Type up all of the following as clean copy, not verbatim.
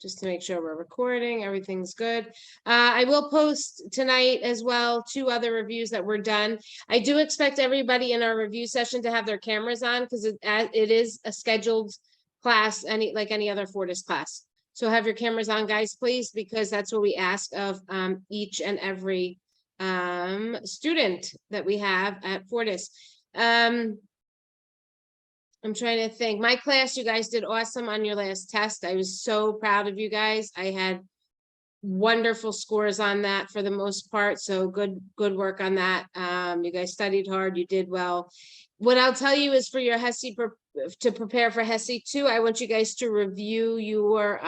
just to make sure we're recording, everything's good. I will post tonight as well 2 other reviews that were done. I do expect everybody in our review session to have their cameras on because it is a scheduled class, like any other Fortis class. So have your cameras on, guys, please, because that's what we ask of each and every student that we have at Fortis. I'm trying to think. My class, you guys did awesome on your last test. I was so proud of you guys. I had wonderful scores on that for the most part. So good work on that. You guys studied hard. You did well. What I'll tell you is for your HESI, to prepare for HESI 2, I want you guys to review your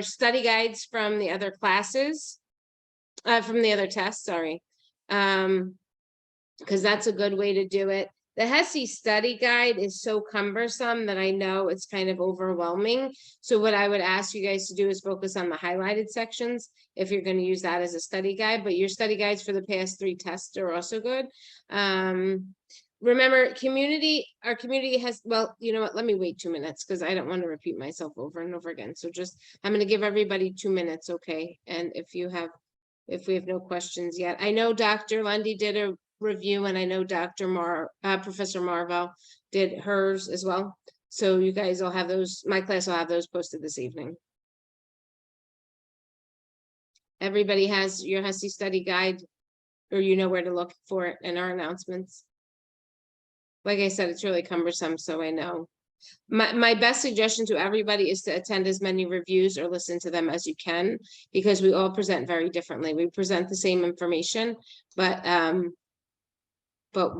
study guides from the other classes, from the other tests, sorry. Because that's a good way to do it. The HESI study guide is so cumbersome that I know it's kind of overwhelming. So what I would ask you guys to do is focus on the highlighted sections if you're going to use that as a study guide. But your study guides for the past 3 tests are also good. Remember, our community has, well, you know what, let me wait 2 minutes because I don't want to repeat myself over and over again. So I'm going to give everybody 2 minutes, okay? And if we have no questions yet, I know Dr. Lundy did a review, and I know Professor Marvell did hers as well. So you guys will have those. My class will have those posted this evening. Everybody has your HESI study guide, or you know where to look for it in our announcements. Like I said, it's really cumbersome, so I know. My best suggestion to everybody is to attend as many reviews or listen to them as you can, because we all present very differently. We present the same information, but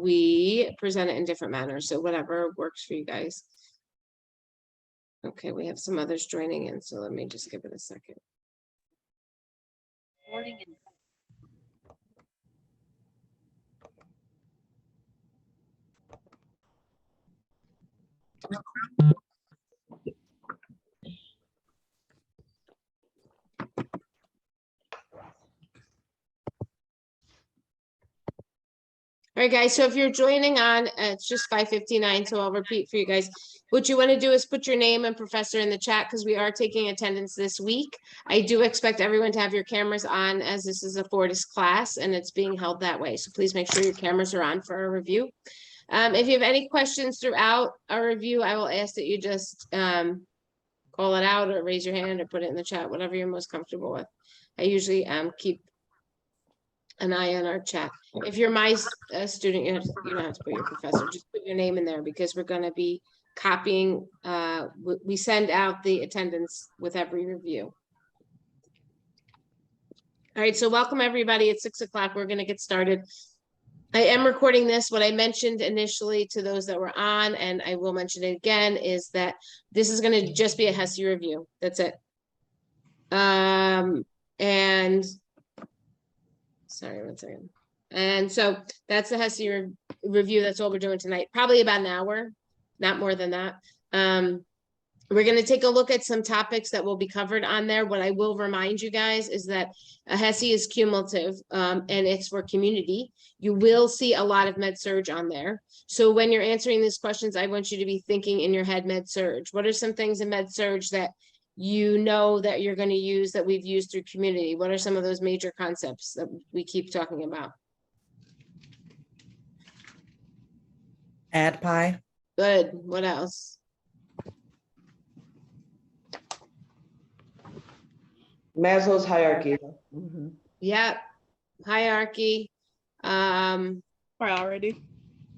we present it in different manners. So whatever works for you guys. Okay, we have some others joining in, so let me just give it a second. All right, guys, so if you're joining on, it's just 5:59, so I'll repeat for you guys. What you want to do is put your name and professor in the chat because we are taking attendance this week. I do expect everyone to have your cameras on as this is a Fortis class and it's being held that way. So please make sure your cameras are on for our review. If you have any questions throughout our review, I will ask that you just call it out or raise your hand or put it in the chat, whatever you're most comfortable with. I usually keep an eye on our chat. If you're my student, you don't have to put your professor, just put your name in there because we're going to be copying. We send out the attendance with every review. All right, so welcome everybody. It's 6 o'clock. We're going to get started. I am recording this. What I mentioned initially to those that were on, and I will mention it again, is that this is going to just be a HESI review. That's it. And sorry, 1 second. And so that's the HESI review. That's all we're doing tonight. Probably about an hour, not more than that. We're going to take a look at some topics that will be covered on there. What I will remind you guys is that a HESI is cumulative and it's for community. You will see a lot of med-surg on there. So when you're answering these questions, I want you to be thinking in your head med-surg. What are some things in med-surg that you know that you're going to use that we've used through community? What are some of those major concepts that we keep talking about? AdPi. Good. What else? Maslow's hierarchy. Yep. Hierarchy. Priority.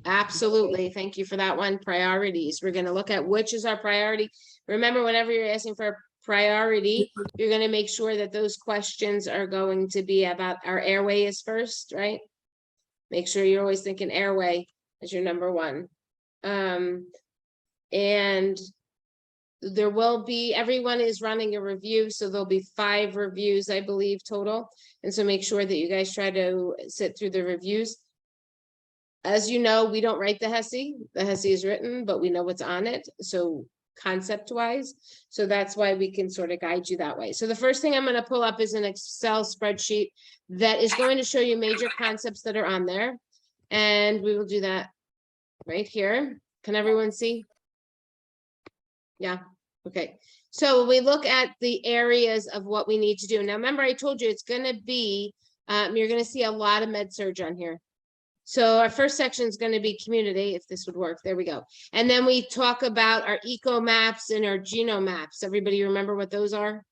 Absolutely. Thank you for that one. Priorities. We're going to look at which is our priority. Remember, whenever you're asking for a priority, you're going to make sure that those questions are going to be about our airway is first, right? Make sure you're always thinking airway as your number 1. And there will be, everyone is running a review, so there'll be 5 reviews, I believe, total. And so make sure that you guys try to sit through the reviews. As you know, we don't write the HESI. The HESI is written, but we know what's on it. So concept-wise, so that's why we can sort of guide you that way. So the first thing I'm going to pull up is an Excel spreadsheet that is going to show you major concepts that are on there. And we will do that right here. Can everyone see? Yeah. Okay, so we look at the areas of what we need to do. Now, remember, I told you it's gonna be, you're gonna see a lot of med surg on here. So our first section is gonna be community, if this would work. There we go. And then we talk about our eco maps and our genome maps. Everybody remember what those are?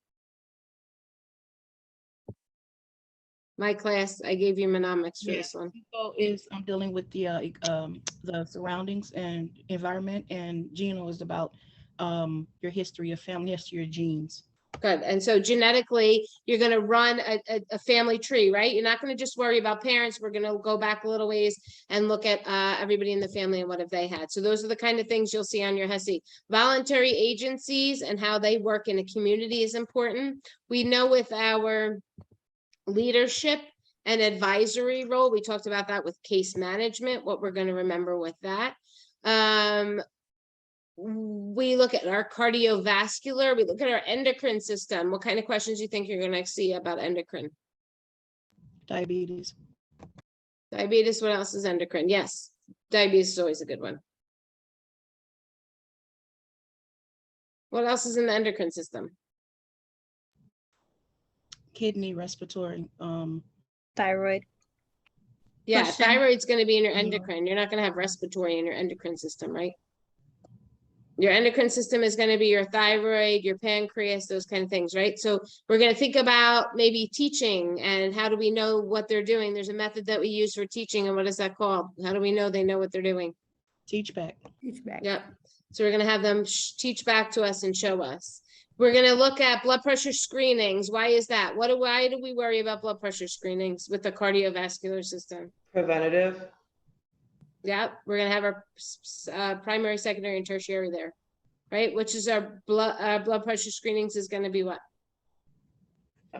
My class, I gave you mnemonics for this one. Eco is dealing with the surroundings and environment, and Geno is about your history of family, history, your genes. Good. And so genetically, you're going to run a family tree, right? You're not going to just worry about parents. We're going to go back a little ways and look at everybody in the family and what have they had. So those are the kind of things you'll see on your HESI. Voluntary agencies and how they work in a community is important. We know with our leadership and advisory role, we talked about that with case management, what we're going to remember with that. We look at our cardiovascular, we look at our endocrine system. What kind of questions do you think you're going to see about endocrine? Diabetes. Diabetes, what else is endocrine? Yes, diabetes is always a good one. What else is in the endocrine system? Kidney, respiratory, Thyroid. Yeah, Question. thyroid's going to be in your Mhm. endocrine. You're not going to have respiratory in your endocrine system, right? Your endocrine system is going to be your thyroid, your pancreas, those kind of things, right? So we're going to think about maybe teaching and how do we know what they're doing? There's a method that we use for teaching, and what is that called? How do we know they know what they're doing? teach back. Yep. So we're going to have them teach back to us and show us. We're going to look at blood pressure screenings. Why is that? Why do we worry about blood pressure screenings with the cardiovascular system? Preventative. Yeah, we're going to have our primary, secondary, and tertiary there, right? Which is our blood pressure screenings is going to be what?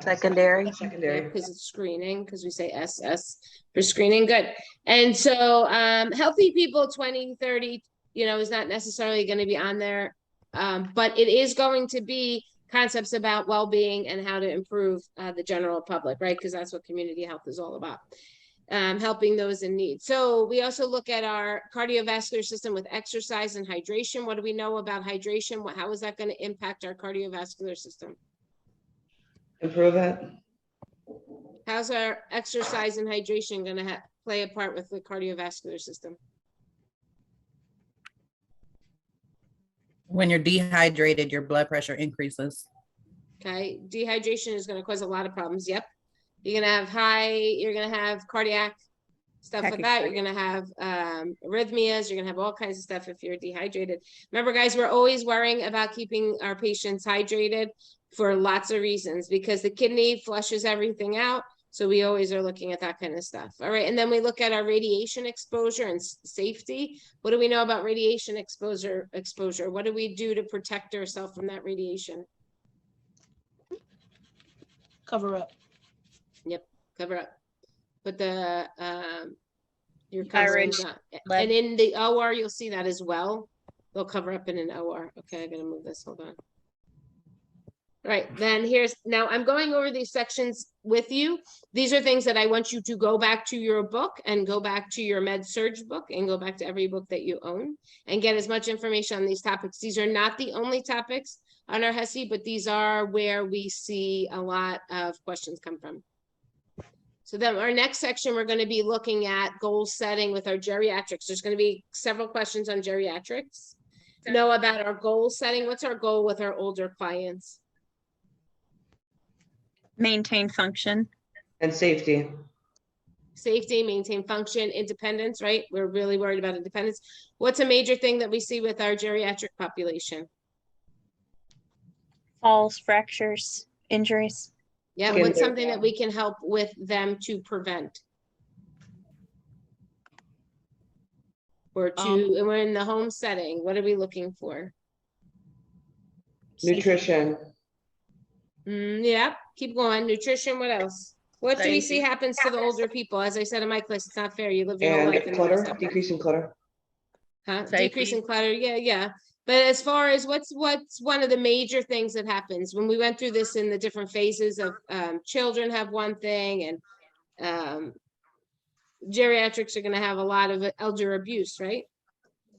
Secondary. Secondary. Because it's screening, because we say SS for screening. Good. And so healthy people 20, 30, is not necessarily going to be on there. But it is going to be concepts about well-being and how to improve the general public, right? Because that's what community health is all about. Helping those in need. So we also look at our cardiovascular system with exercise and hydration. What do we know about hydration? How is that going to impact our cardiovascular system? Improve it. How's our exercise and hydration going to play a part with the cardiovascular system? When you're dehydrated, your blood pressure increases. Okay, dehydration is going to cause a lot of problems. Yep. You're going to have cardiac stuff like that. You're going to have arrhythmias. You're going to have all kinds of stuff if you're dehydrated. Remember, guys, we're always worrying about keeping our patients hydrated for lots of reasons, because the kidney flushes everything out. So we always are looking at that kind of stuff. All right. And then we look at our radiation exposure and safety. What do we know about radiation exposure? What do we do to protect ourselves from that radiation? Cover up. Yep, cover up. But the you're Thyroid, covering up. lead. And in the OR, you'll see that as well. They'll cover up in an OR. Okay, I'm gonna move this. Hold on. All right, then now I'm going over these sections with you. These are things that I want you to go back to your book and go back to your med surg book and go back to every book that you own and get as much information on these topics. These are not the only topics on our HESI, but these are where we see a lot of questions come from. So then our next section, we're going to be looking at goal setting with our geriatrics. There's going to be several questions on geriatrics. Know about our goal setting. What's our goal with our older clients? Maintain function. And safety. Safety, maintain function, independence, right? We're really worried about independence. What's a major thing that we see with our geriatric population? Falls, fractures, injuries. Yeah, Skin what's something breakdown. that we can help with them to prevent? Or and we're in the home setting. What are we looking for? Nutrition. Yeah, keep going. Nutrition, what else? What do we see Safety. happens to the older people? As I said in my class, it's not fair. You live your whole life And and clutter, never decreasing clutter. Huh? Safety. Decreasing clutter, yeah. But as far as what's one of the major things that happens when we went through this in the different phases of children have one thing and geriatrics are going to have a lot of elder abuse, right?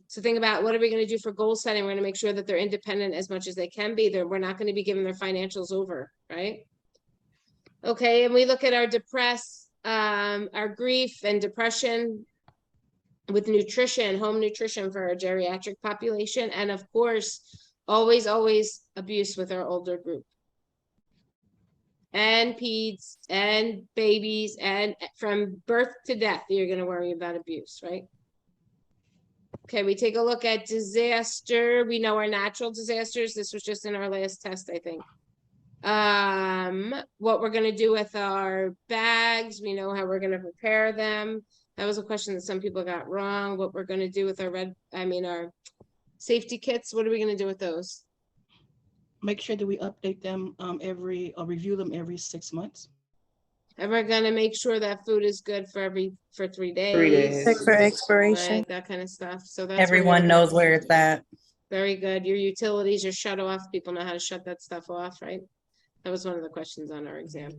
So think about what are we going to do for goal setting? We're going to make sure that they're independent as much as they can be. We're not going to be giving their financials over, right? Okay, and we look at our our grief and depression with nutrition, home nutrition for our geriatric population, and of course, always abuse with our older group. And peds and babies, and from birth to death, you're going to worry about abuse, right? Okay, we take a look at disaster. We know our natural disasters. This was just in our last test, I think. What we're going to do with our bags. We know how we're going to prepare them. That was a question that some people got wrong. What we're going to do with our our safety kits. What are we going to do with those? Make sure that we update them review them every 6 months. And we're going to make sure that food is good for 3 days. 3 days. Check for expiration. Right, that kind of stuff. So that's Everyone knows where it's at. Very good. Your utilities are shut off. People know how to shut that stuff off, right? That was one of the questions on our exam.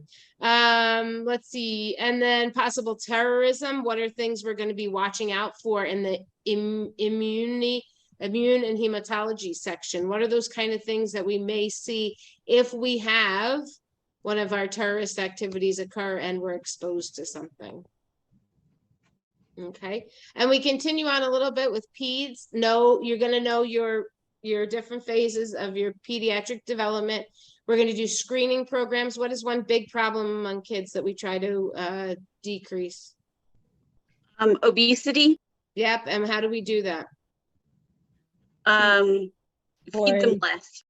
Let's see. And then possible terrorism. What are things we're going to be watching out for in the immune and hematology section? What are those kind of things that we may see if we have one of our terrorist activities occur and we're exposed to something? Okay, and we continue on a little bit with peds. No, you're going to know your different phases of your pediatric development. We're going to do screening programs. What is one big problem among kids that we try to decrease? Obesity. Yep, and how do we do that? Feed them less.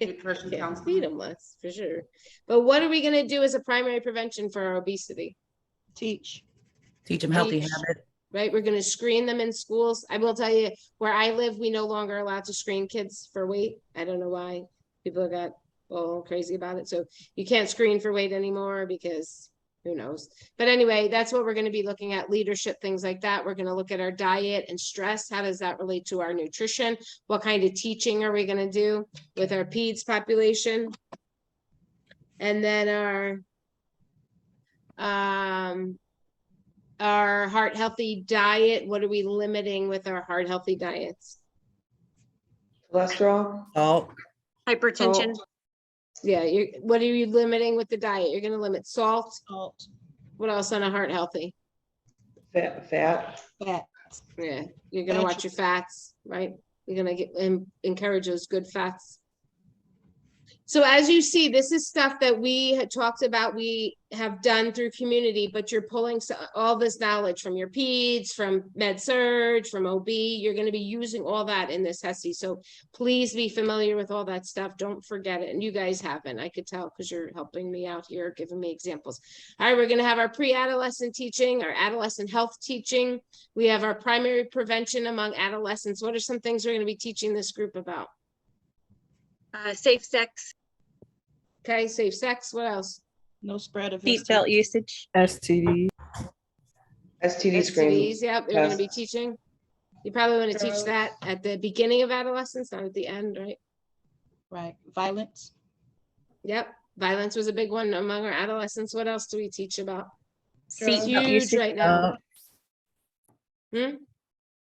Nutrition Yeah, counseling. feed them less, for sure. But what are we going to do as a primary prevention for our obesity? Teach Teach them healthy Teach. habits. Right, we're going to screen them in schools. I will tell you, where I live, we no longer allowed to screen kids for weight. I don't know why people got all crazy about it. So you can't screen for weight anymore because who knows. But anyway, that's what we're going to be looking at, leadership, things like that. We're going to look at our diet and stress. How does that relate to our nutrition? What kind of teaching are we going to do with our peds population? And then our heart healthy diet. What are we limiting with our heart healthy diets? Cholesterol. Salt. Hypertension. Yeah, what are you limiting with the diet? You're going to limit salt. salt, What else on a heart healthy? Fat. fat. Yeah, you're going to watch your fats, right? You're going to encourage those good fats. So as you see, this is stuff that we had talked about, we have done through community, but you're pulling all this knowledge from your peds, from med surg, from OB. You're going to be using all that in this HESI. So please be familiar with all that stuff. Don't forget it. And you guys haven't, I could tell because you're helping me out here, giving me examples. All right, we're going to have our pre-adolescent teaching, our adolescent health teaching. We have our primary prevention among adolescents. What are some things we're going to be teaching this group about? Safe sex. Okay, safe sex. What else? No spread of Seatbelt usage. STD. STD screening. STDs, yep, they're going to be tests. teaching. You probably want to teach Drugs. that at the beginning of adolescence, not at the end, right? Right. Violence. Yep, violence was a big one among our adolescents. What else do we teach about? Seatbelt Huge usage. right now.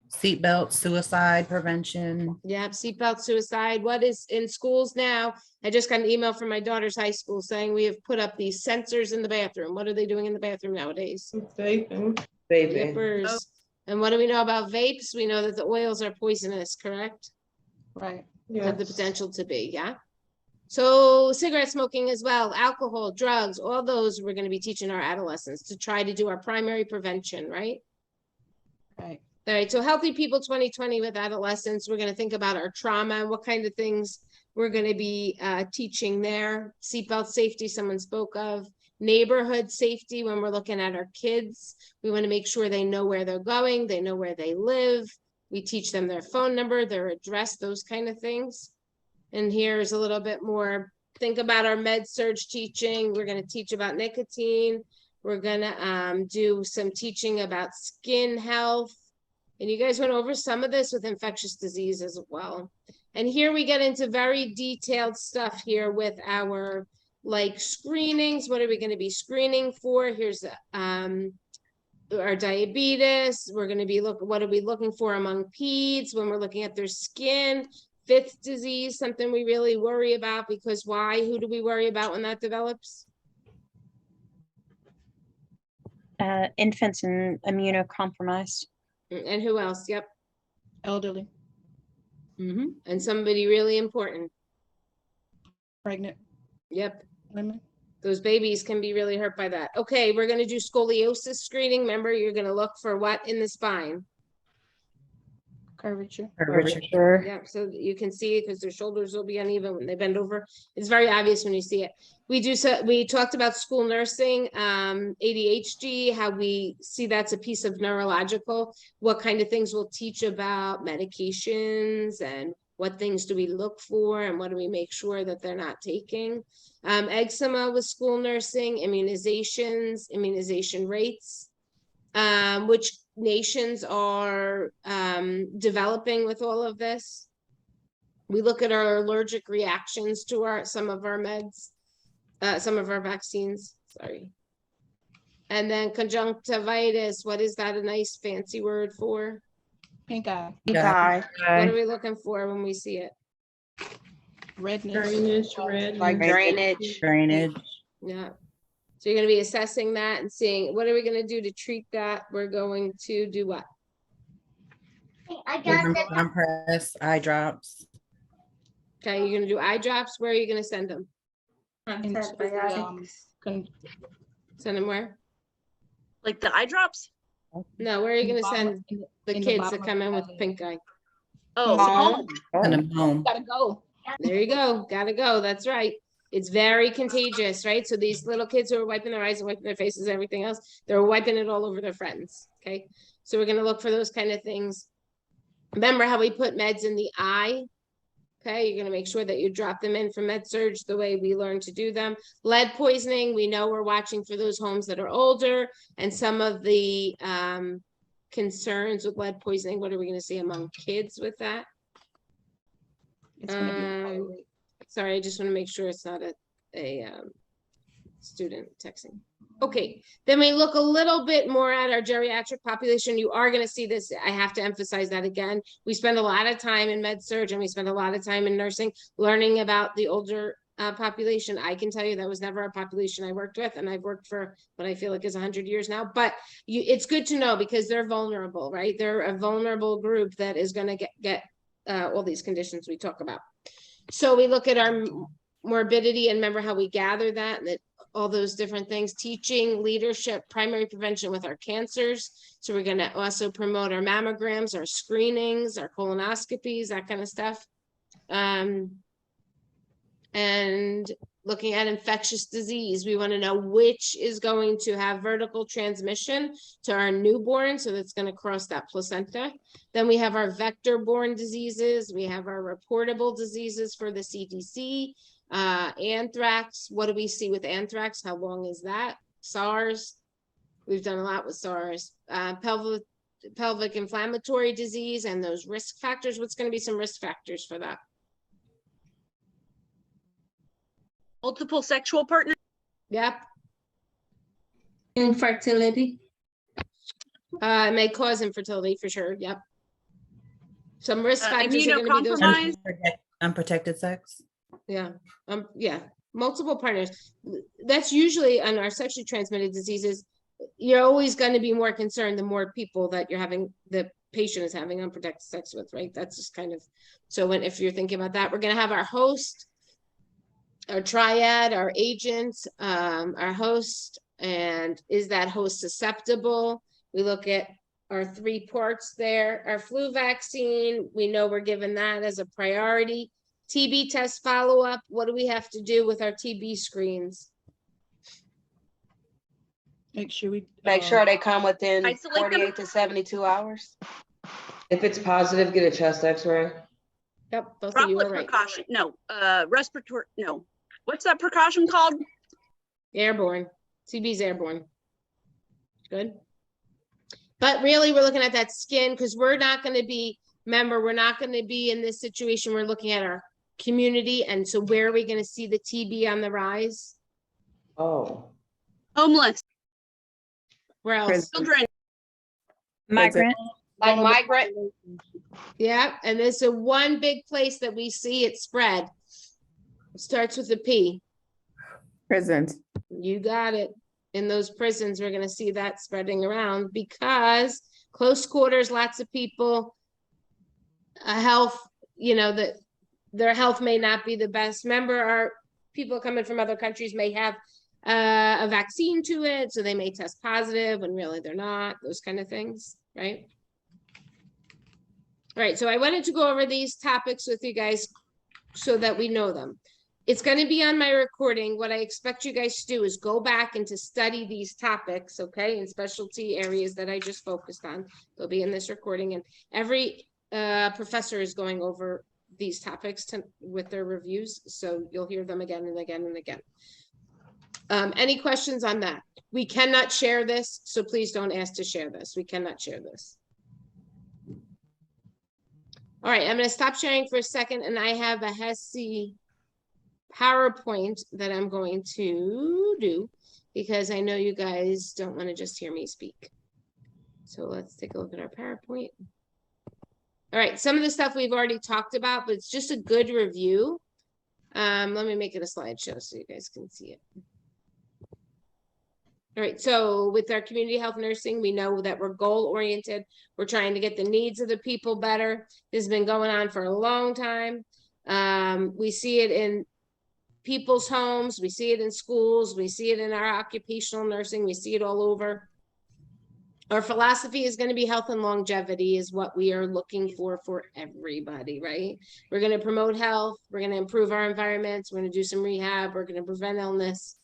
Seatbelt, suicide prevention. Yep, seatbelt, suicide. What is in schools now? I just got an email from my daughter's high school saying we have put up these sensors in the bathroom. What are they doing in the bathroom nowadays? Vaping. Zippers. And what do we know about vapes? We know that the oils are poisonous, correct? Right. Have the potential to be, yeah. So cigarette smoking as well, alcohol, drugs, all those we're going to be teaching our adolescents to try to do our primary prevention, right? Right. All right, so Healthy People 2020 with adolescents, we're going to think about our trauma, what kind of things we're going to be teaching there. Seatbelt safety, someone spoke of. Neighborhood safety, when we're looking at our kids, we want to make sure they know where they're going, they know where they live. We teach them their phone number, their address, those kind of things. And here's a little bit more, think about our med surg teaching. We're going to teach about nicotine. We're going to do some teaching about skin health. And you guys went over some of this with infectious disease as well. And here we get into very detailed stuff here with our like screenings. What are we going to be screening for? Here's our diabetes. We're going to be what are we looking for among peds when we're looking at their skin? Fifth disease, something we really worry about, because why? Who do we worry about when that develops? Infants and immunocompromised. And who else? Yep. Elderly, And somebody really important. pregnant Yep. women. Those babies can be really hurt by that. Okay, we're going to do scoliosis screening. Remember, you're going to look for what in the spine? Curvature. Curvature. Yep, so that you can see because their shoulders will be uneven when they bend over. It's very obvious when you see it. We talked about school nursing, ADHD, how we see that's a piece of neurological, what kind of things we'll teach about medications and what things do we look for and what do we make sure that they're not taking. Eczema with school nursing, immunizations, immunization rates, which nations are developing with all of this. We look at our allergic reactions to some of our meds, some of our vaccines, sorry. And then conjunctivitis, what is that a nice fancy word for? Pink eye. Yeah. What are we looking for when we see it? Redness. Drainage, red. Like drainage. Drainage. Yeah. So you're going to be assessing that and seeing what are we going to do to treat that? We're going to do what? Compress, eye drops. Okay, you're going to do eye drops. Where are you going to send them? Into the, Send them where? Like the eye drops? No, where are you going to send the in the kids bottom that of come the in with eyelid. pink eye? Oh, Home. Send them home. Gotta go. There you go. Gotta go. That's right. It's very contagious, right? So these little kids who are wiping their eyes and wiping their faces and everything else, they're wiping it all over their friends. Okay. So we're going to look for those kind of things. Remember how we put meds in the eye? Okay. You're going to make sure that you drop them in from med-surg the way we learned to do them. Lead poisoning. We know we're watching for those homes that are older and some of the concerns with lead poisoning. What are we going to see among kids with that? It's gonna be a higher rate. Sorry, I just want to make sure it's not a student texting. Okay, then we look a little bit more at our geriatric population. You are going to see this. I have to emphasize that again. We spend a lot of time in med-surg and we spend a lot of time in nursing learning about the older population. I can tell you that was never a population I worked with, and I've worked for what I feel like is 100 years now. But it's good to know because they're vulnerable, right? They're a vulnerable group that is going to get all these conditions we talk about. So we look at our morbidity and remember how we gather that and that all those different things, teaching, leadership, primary prevention with our cancers. So we're going to also promote our mammograms, our screenings, our colonoscopies, that kind of stuff. And looking at infectious disease, we want to know which is going to have vertical transmission to our newborn. So that's going to cross that placenta. Then we have our vector-borne diseases. We have our reportable diseases for the CDC, anthrax. What do we see with anthrax? How long is that? SARS. We've done a lot with SARS. Pelvic inflammatory disease and those risk factors. What's going to be some risk factors for that? multiple sexual partners. Yep. Infertility. It may cause infertility for sure. Yep. Some risk factors are going to be those. Immunocompromised. Unprotected sex. Yeah. Yeah. Multiple partners. That's usually on our sexually transmitted diseases. You're always going to be more concerned the more people that you're having, the patient is having unprotected sex with, right? That's just kind of, so if you're thinking about that, we're going to have our host, our triad, our agent, our host, and is that host susceptible? We look at our 3 parts there. Our flu vaccine, we know we're given that as a priority. TB test follow-up, what do we have to do with our TB screens? Make sure we Make sure they come within Isolate them. 48 to 72 hours. If it's positive, get a chest x-ray. Yep, both of you are Droplet right. precaution. No, respiratory. No. What's that precaution called? Airborne. TB's airborne. Good. But really, we're looking at that skin because we're not going to be, remember, we're not going to be in this situation. We're looking at our community. And so where are we going to see the TB on the rise? Oh, Homeless, Where else? children, Migrant, Like migrant, Yeah, and it's a one big place that we see it spread. Starts with a P. Prisons. You got it. In those prisons, we're gonna see that spreading around because close quarters, lots of people, health, that their health may not be the best. Remember, our people coming from other countries may have a vaccine to it, so they may test positive when really they're not, those kind of things, right? All right, so I wanted to go over these topics with you guys so that we know them. It's going to be on my recording. What I expect you guys to do is go back and to study these topics, okay, in specialty areas that I just focused on. They'll be in this recording, and every professor is going over these topics with their reviews, so you'll hear them again and again and again. Any questions on that? We cannot share this, so please don't ask to share this. We cannot share this. All right, I'm going to stop sharing for a second, and I have a HESI PowerPoint that I'm going to do because I know you guys don't want to just hear me speak. So let's take a look at our PowerPoint. All right, some of the stuff we've already talked about, but it's just a good review. Let me make it a slideshow so you guys can see it. All right, so with our community health nursing, we know that we're goal-oriented. We're trying to get the needs of the people better. This has been going on for a long time. We see it in people's homes. We see it in schools. We see it in our occupational nursing. We see it all over. Our philosophy is going to be health and longevity is what we are looking for everybody, right? We're going to promote health. We're going to improve our environments. We're going to do some rehab. We're going to prevent illness.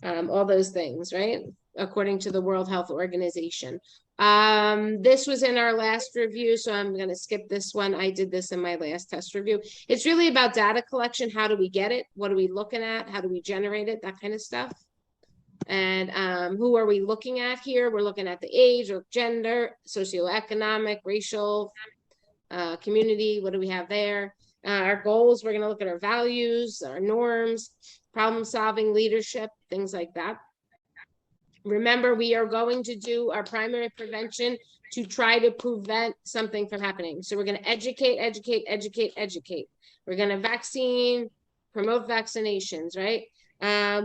All those things, right? According to the World Health Organization. This was in our last review, so I'm going to skip this one. I did this in my last test review. It's really about data collection. How do we get it? What are we looking at? How do we generate it? That kind of stuff. And who are we looking at here? We're looking at the age or gender, socioeconomic, racial, community. What do we have there? Our goals, we're going to look at our values, our norms, problem solving, leadership, things like that. Remember, we are going to do our primary prevention to try to prevent something from happening. So we're going to educate. We're going to vaccine, promote vaccinations, right?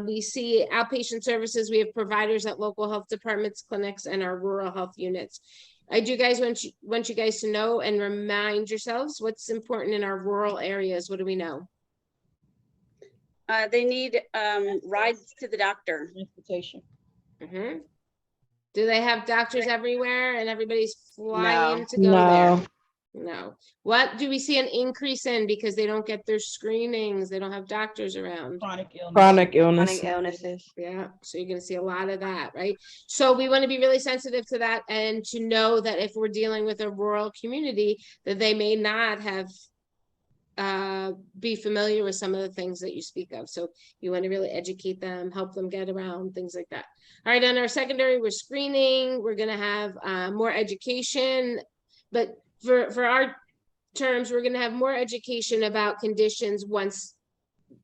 We see outpatient services. We have providers at local health departments, clinics, and our rural health units. I do guys want you guys to know and remind yourselves what's important in our rural areas. What do we know? They need rides to the doctor. Transportation. Mm-hmm. Do they have doctors everywhere and everybody's flying to go there? No. What do we see an increase in because they don't get their screenings? They don't have doctors around. Chronic illness. Chronic illness. chronic illnesses. Yeah, so you're going to see a lot of that, right? So we want to be really sensitive to that and to know that if we're dealing with a rural community, that they may not have be familiar with some of the things that you speak of. So you want to really educate them, help them get around, things like that. All right, on our secondary, we're screening. We're going to have more education, but for our terms, we're going to have more education about conditions once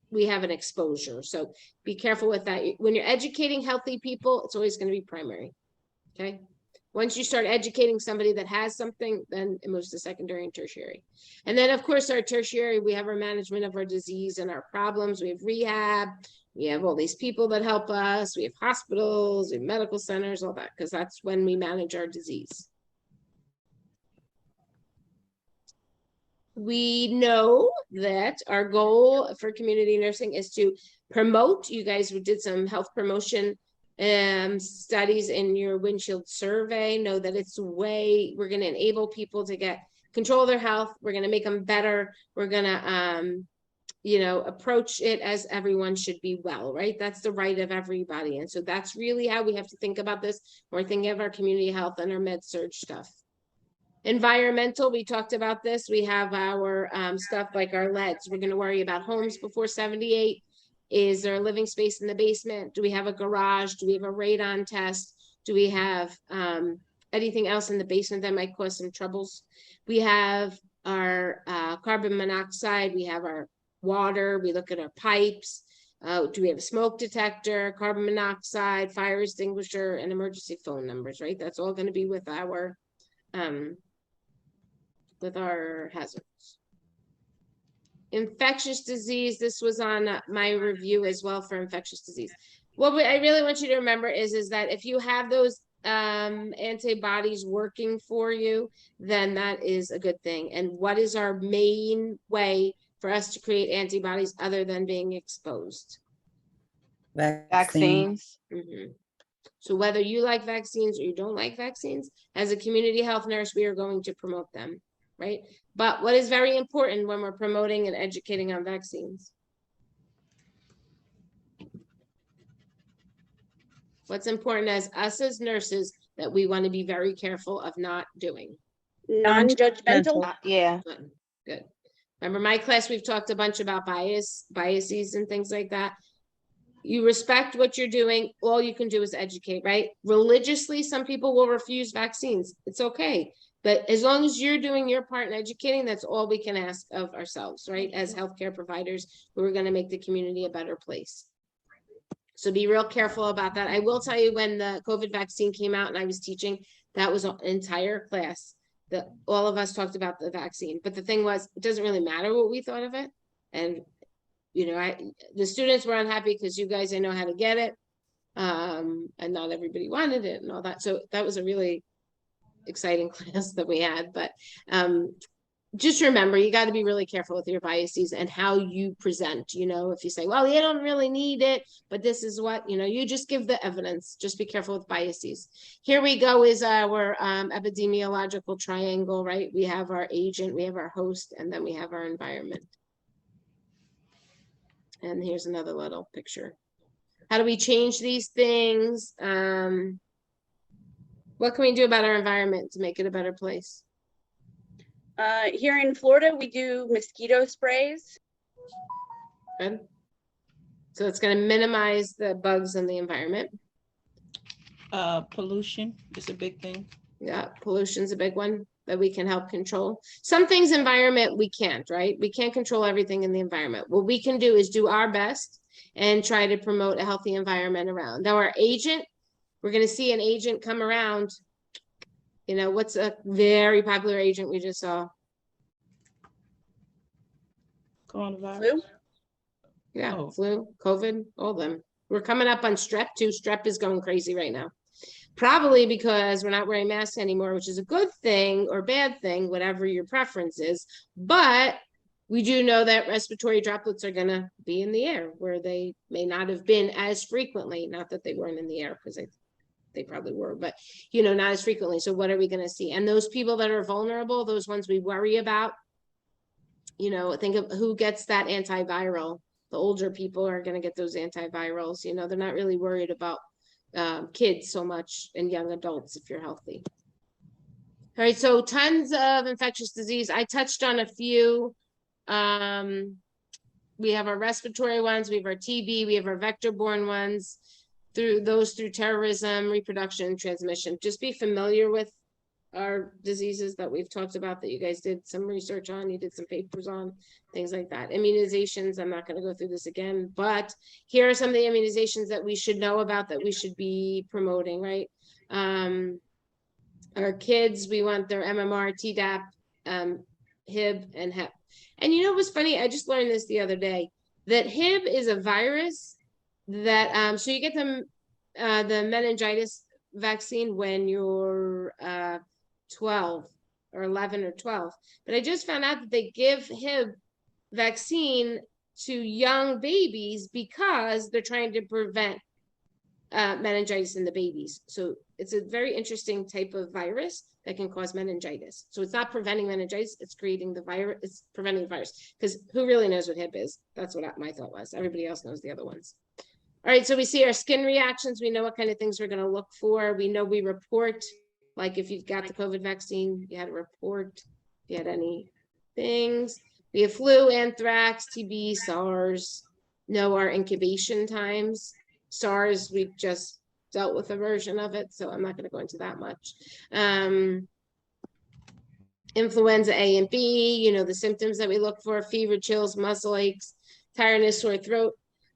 we have an exposure. So be careful with that. When you're educating healthy people, it's always going to be primary. Okay. Once you start educating somebody that has something, then it moves to secondary and tertiary. And then, of course, our tertiary, we have our management of our disease and our problems. We have rehab. We have all these people that help us. We have hospitals, we have medical centers, all that, because that's when we manage our disease. We know that our goal for community nursing is to promote. You guys did some health promotion studies in your windshield survey. Know that it's we're going to enable people to get control of their health. We're going to make them better. We're going to approach it as everyone should be well, right? That's the right of everybody. And so that's really how we have to think about this. We're thinking of our community health and our med surg stuff. Environmental, we talked about this. We have our stuff like our leads. We're going to worry about homes before 78. Is there a living space in the basement? Do we have a garage? Do we have a radon test? Do we have anything else in the basement that might cause some troubles? We have our carbon monoxide. We have our water. We look at our pipes. Do we have a smoke detector, carbon monoxide, fire extinguisher, and emergency phone numbers, right? That's all going to be with our with our hazards. Infectious disease, this was on my review as well for infectious disease. What I really want you to remember is that if you have those antibodies working for you, then that is a good thing. And what is our main way for us to create antibodies other than being exposed? Vaccines. So whether you like vaccines or you don't like vaccines, as a community health nurse, we are going to promote them, right? But what is very important when we're promoting and educating on vaccines? What's important as us as nurses that we want to be very careful of not doing? Non-judgmental. Yeah. Good. Remember my class, we've talked a bunch about biases and things like that. You respect what you're doing. All you can do is educate, right? Religiously, some people will refuse vaccines. It's okay. But as long as you're doing your part in educating, that's all we can ask of ourselves, right? As healthcare providers who are going to make the community a better place. So be real careful about that. I will tell you, when the COVID vaccine came out and I was teaching, that was an entire class that all of us talked about the vaccine. But the thing was, it doesn't really matter what we thought of it. And you know, the students were unhappy because you guys didn't know how to get it. And not everybody wanted it and all that. So that was a really exciting class that we had. But just remember, you got to be really careful with your biases and how you present. You know, if you say, well, you don't really need it, but this is what, you know, you just give the evidence. Just be careful with biases. Here we go is our epidemiological triangle, right? We have our agent, we have our host, and then we have our environment. And here's another little picture. How do we change these things? What can we do about our environment to make it a better place? Here in Florida, we do mosquito sprays. Good. So it's going to minimize the bugs in the environment. Pollution is a big thing. Yeah, pollution's a big one that we can help control. Some things environment we can't, right? We can't control everything in the environment. What we can do is do our best and try to promote a healthy environment around. Now our agent, we're going to see an agent come around. You know, what's a very popular agent we just saw? Coronavirus. Flu? Yeah, Oh. flu, COVID, all of them. We're coming up on strep too. Strep is going crazy right now. Probably because we're not wearing masks anymore, which is a good thing or bad thing, whatever your preference is. But we do know that respiratory droplets are going to be in the air where they may not have been as frequently. Not that they weren't in the air, because they probably were, but you know, not as frequently. So what are we going to see? And those people that are vulnerable, those ones we worry about, you know, think of who gets that antiviral. The older people are going to get those antivirals. You know, they're not really worried about kids so much and young adults if you're healthy. All right, so tons of infectious disease. I touched on a few. We have our respiratory ones, we have our TB, we have our vector-borne ones, through terrorism, reproduction, and transmission. Just be familiar with our diseases that we've talked about, that you guys did some research on, you did some papers on, things like that. Immunizations, I'm not going to go through this again, but here are some of the immunizations that we should know about, that we should be promoting, right? Our kids, we want their MMR, Tdap, Hib, and Hep. And you know what's funny? I just learned this the other day, that Hib is a virus that, so you get the meningitis vaccine when you're 12 or 11 or 12. But I just found out that they give Hib vaccine to young babies because they're trying to prevent meningitis in the babies. So it's a very interesting type of virus that can cause meningitis. So it's not preventing meningitis, it's creating the virus, it's preventing the virus. Because who really knows what Hib is? That's what my thought was. Everybody else knows the other ones. All right, so we see our skin reactions. We know what kind of things we're going to look for. We know we report, like if you got the COVID vaccine, you had to report if you had any things. We have flu, anthrax, TB, SARS. Know our incubation times. SARS, we just dealt with a version of it, so I'm not going to go into that much. Influenza A and B, you know, the symptoms that we look for: fever, chills, muscle aches, tiredness, sore throat.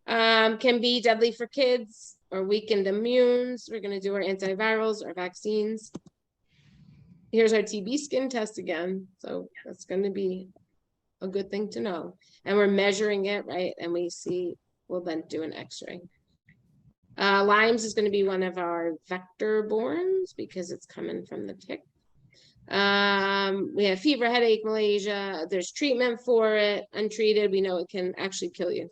Can be deadly for kids or weakened immunes. We're going to do our antivirals, our vaccines. Here's our TB skin test again. So that's going to be a good thing to know. And we're measuring it, right? And we see, we'll then do an x-ray. Lyme's is going to be one of our vector-borns because it's coming from the tick. We have fever, headache, malaise. There's treatment for it. Untreated, we know it can actually kill you.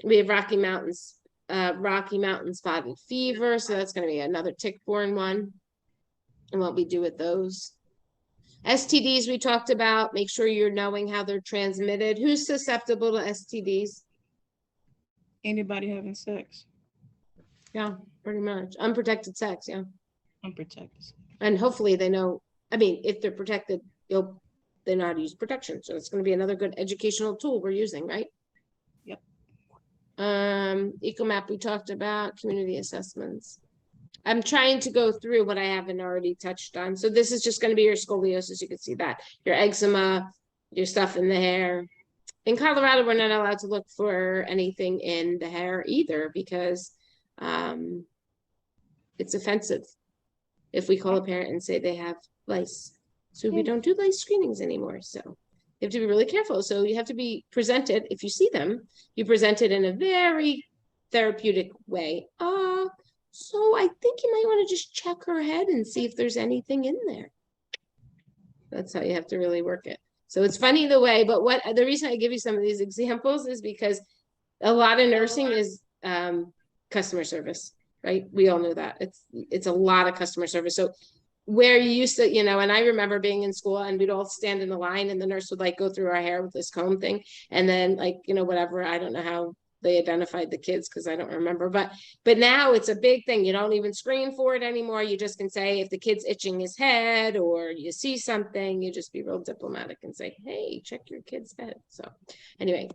We have Rocky Mountain spotted fever. So that's going to be another tick-borne one. And what we do with those. STDs we talked about. Make sure you're knowing how they're transmitted. Who's susceptible to STDs? Anybody having sex? Yeah, pretty much. Unprotected sex, yeah. Unprotected. And hopefully they know, I mean, if they're protected, they know how to use protection. So it's going to be another good educational tool we're using, right? Yep. EcoMap we talked about, community assessments. I'm trying to go through what I haven't already touched on. So this is just going to be your scoliosis. You can see that. Your eczema, your stuff in the hair. In Colorado, we're not allowed to look for anything in the hair either because it's offensive if we call a parent and say they have lice. So we don't do lice screenings anymore. So you have to be really careful. So you have to be presented, if you see them, you present it in a very therapeutic way. So I think you might want to just check her head and see if there's anything in there. That's how you have to really work it. So it's funny the way, but the reason I give you some of these examples is because a lot of nursing is customer service, right? We all know that. It's a lot of customer service. So where you used to, and I remember being in school and we'd all stand in the line and the nurse would like go through our hair with this comb thing. And then whatever, I don't know how they identified the kids because I don't remember, but now it's a big thing. You don't even screen for it anymore. You just can say if the kid's itching his head or you see something, you just be real diplomatic and say, hey, check your kid's head. So anyway,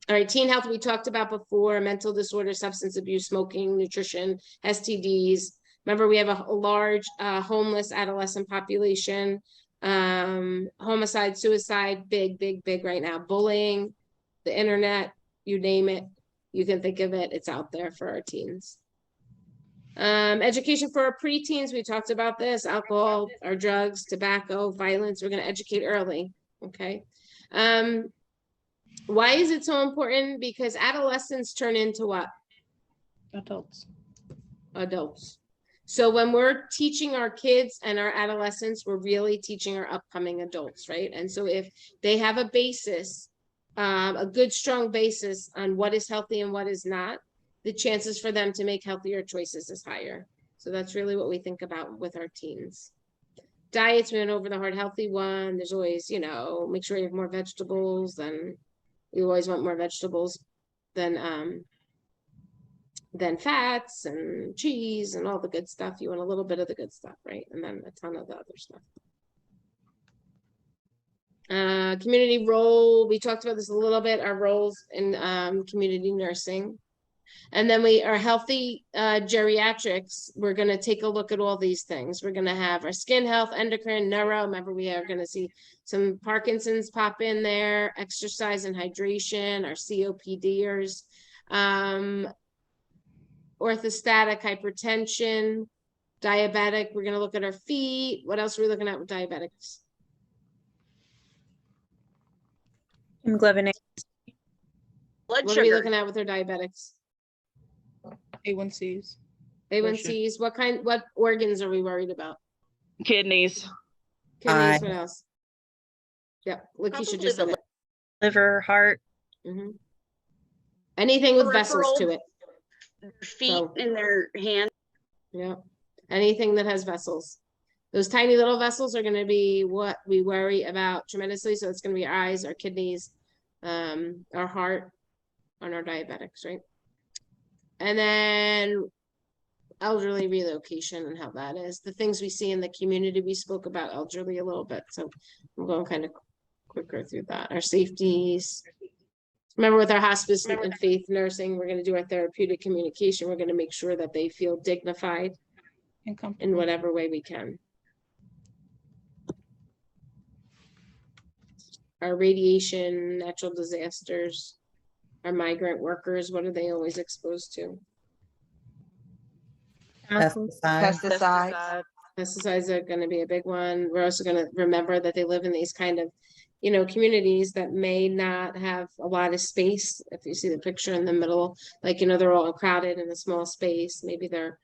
all right, teen health we talked about before, mental disorder, substance abuse, smoking, nutrition, STDs. Remember, we have a large homeless adolescent population, homicide, suicide, big right now, bullying, the internet, you name it, you can think of it, it's out there for our teens. Education for our preteens, we talked about this, alcohol, our drugs, tobacco, violence, we're going to educate early, okay? Why is it so important? Because adolescents turn into what? Adults. So when we're teaching our kids and our adolescents, we're really teaching our upcoming adults, right? And so if they have a basis, a good strong basis on what is healthy and what is not, the chances for them to make healthier choices is higher. So that's really what we think about with our teens. Diets, we went over the heart healthy one. There's always, make sure you have more vegetables, and you always want more vegetables than fats and cheese and all the good stuff. You want a little bit of the good stuff, right? And then a ton of the other stuff. Community role, we talked about this a little bit, our roles in community nursing. And then our healthy geriatrics, we're going to take a look at all these things. We're going to have our skin health, endocrine, neuro. Remember, we are going to see some Parkinson's pop in there, exercise and hydration, our COPDers, orthostatic hypertension, diabetic. We're going to look at our feet. What else are we looking at with diabetics? Hemoglobin A. Blood What are we sugar. looking at with our diabetics? A1Cs. A1Cs. What organs are we worried about? Kidneys. Kidneys, what else? Yep, Lakeisha just said it. Liver, heart. Mhm. Anything with vessels to Peripheral. it. Their feet So- and their hands. Yeah, anything that has vessels. Those tiny little vessels are going to be what we worry about tremendously. So it's going to be our eyes, our kidneys, our heart, and our diabetics, right? And then elderly relocation and how that is. The things we see in the community, we spoke about elderly a little bit. So I'm going kind of quicker through that. Our safeties. Remember, with our hospice and faith nursing, we're going to do our therapeutic communication. We're going to make sure that they feel dignified And in comfortable. whatever way we can. Our radiation, natural disasters, our migrant workers, what are they always exposed to? Chemicals. Pesticides. Pesticides. Pesticides are gonna be a big one. We're also gonna remember that they live in these kind of, communities that may not have a lot of space. If you see the picture in the middle, like, they're all crowded in a small space. Maybe they're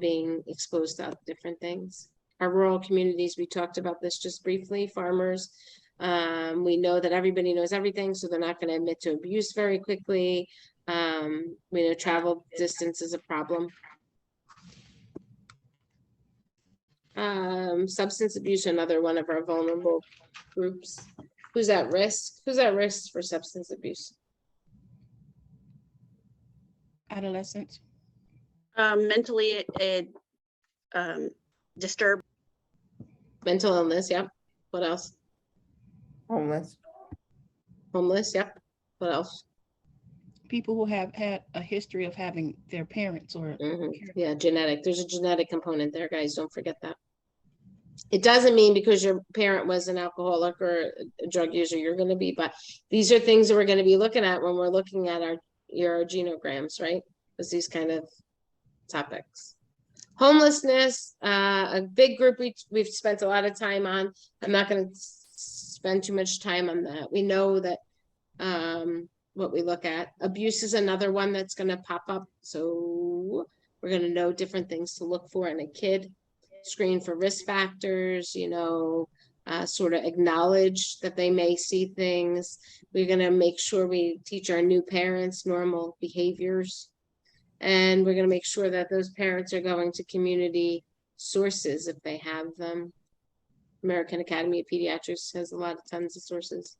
being exposed to different things. Our rural communities, we talked about this just briefly, farmers. We know that everybody knows everything, so they're not gonna admit to abuse very quickly. We know travel distance is a problem. Substance abuse, another one of our vulnerable groups. Who's at risk? Who's at risk for substance abuse? Adolescents. Mentally disturbed. Mental illness, yep. What else? Homeless. Homeless, yep. What else? People who have had a history of having their parents or Yeah, genetic. There's a genetic component there, guys. Don't forget that. It doesn't mean because your parent was an alcoholic or a drug user, you're going to be, but these are things that we're going to be looking at when we're looking at your genograms, right? Because these kind of topics. Homelessness, a big group we've spent a lot of time on. I'm not going to spend too much time on that. We know that what we look at. Abuse is another one that's going to pop up. So we're going to know different things to look for in a kid. Screen for risk factors, sort of acknowledge that they may see things. We're going to make sure we teach our new parents normal behaviors. And we're going to make sure that those parents are going to community sources if they have them. American Academy of Pediatrics has tons of sources.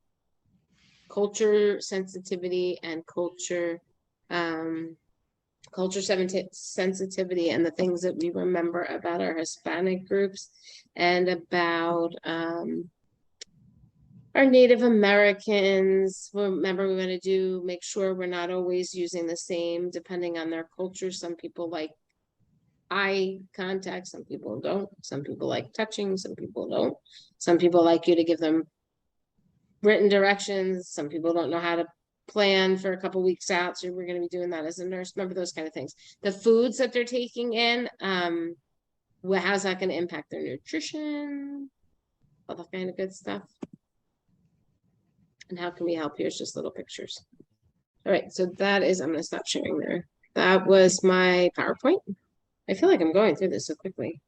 Culture sensitivity and culture sensitivity and the things that we remember about our Hispanic groups and about our Native Americans. Remember, we're going to make sure we're not always using the same depending on their culture. Some people like eye contact, some people don't. Some people like touching, some people don't. Some people like you to give them written directions. Some people don't know how to plan for a couple weeks out, so we're going to be doing that as a nurse. Remember those kind of things. The foods that they're taking in, how's that going to impact their nutrition, all that kind of good stuff. And how can we help? Here's just little pictures. All right, so that is, I'm going to stop sharing there. That was my PowerPoint. I feel like I'm going through this so quickly.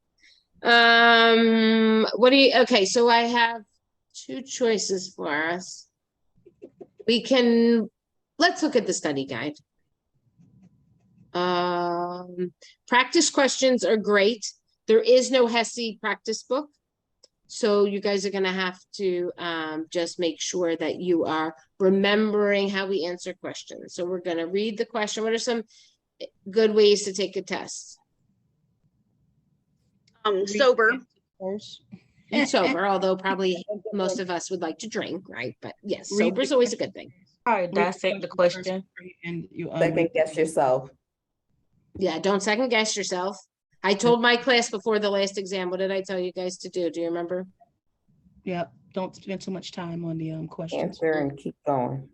Okay, so I have two choices for us. Let's look at the study guide. Practice questions are great. There is no HESI practice book. So you guys are going to have to just make sure that you are remembering how we answer questions. So we're going to read the question. What are some good ways to take a test? Sober. first. And sober, although probably most of us would like to drink, right? But yes, sober is always a good thing. All right, dissect the question. And you Second guess yourself. Yeah, don't second guess yourself. I told my class before the last exam, what did I tell you guys to do? Do you remember? Yeah, don't spend too much time on the questions. Answer and keep going.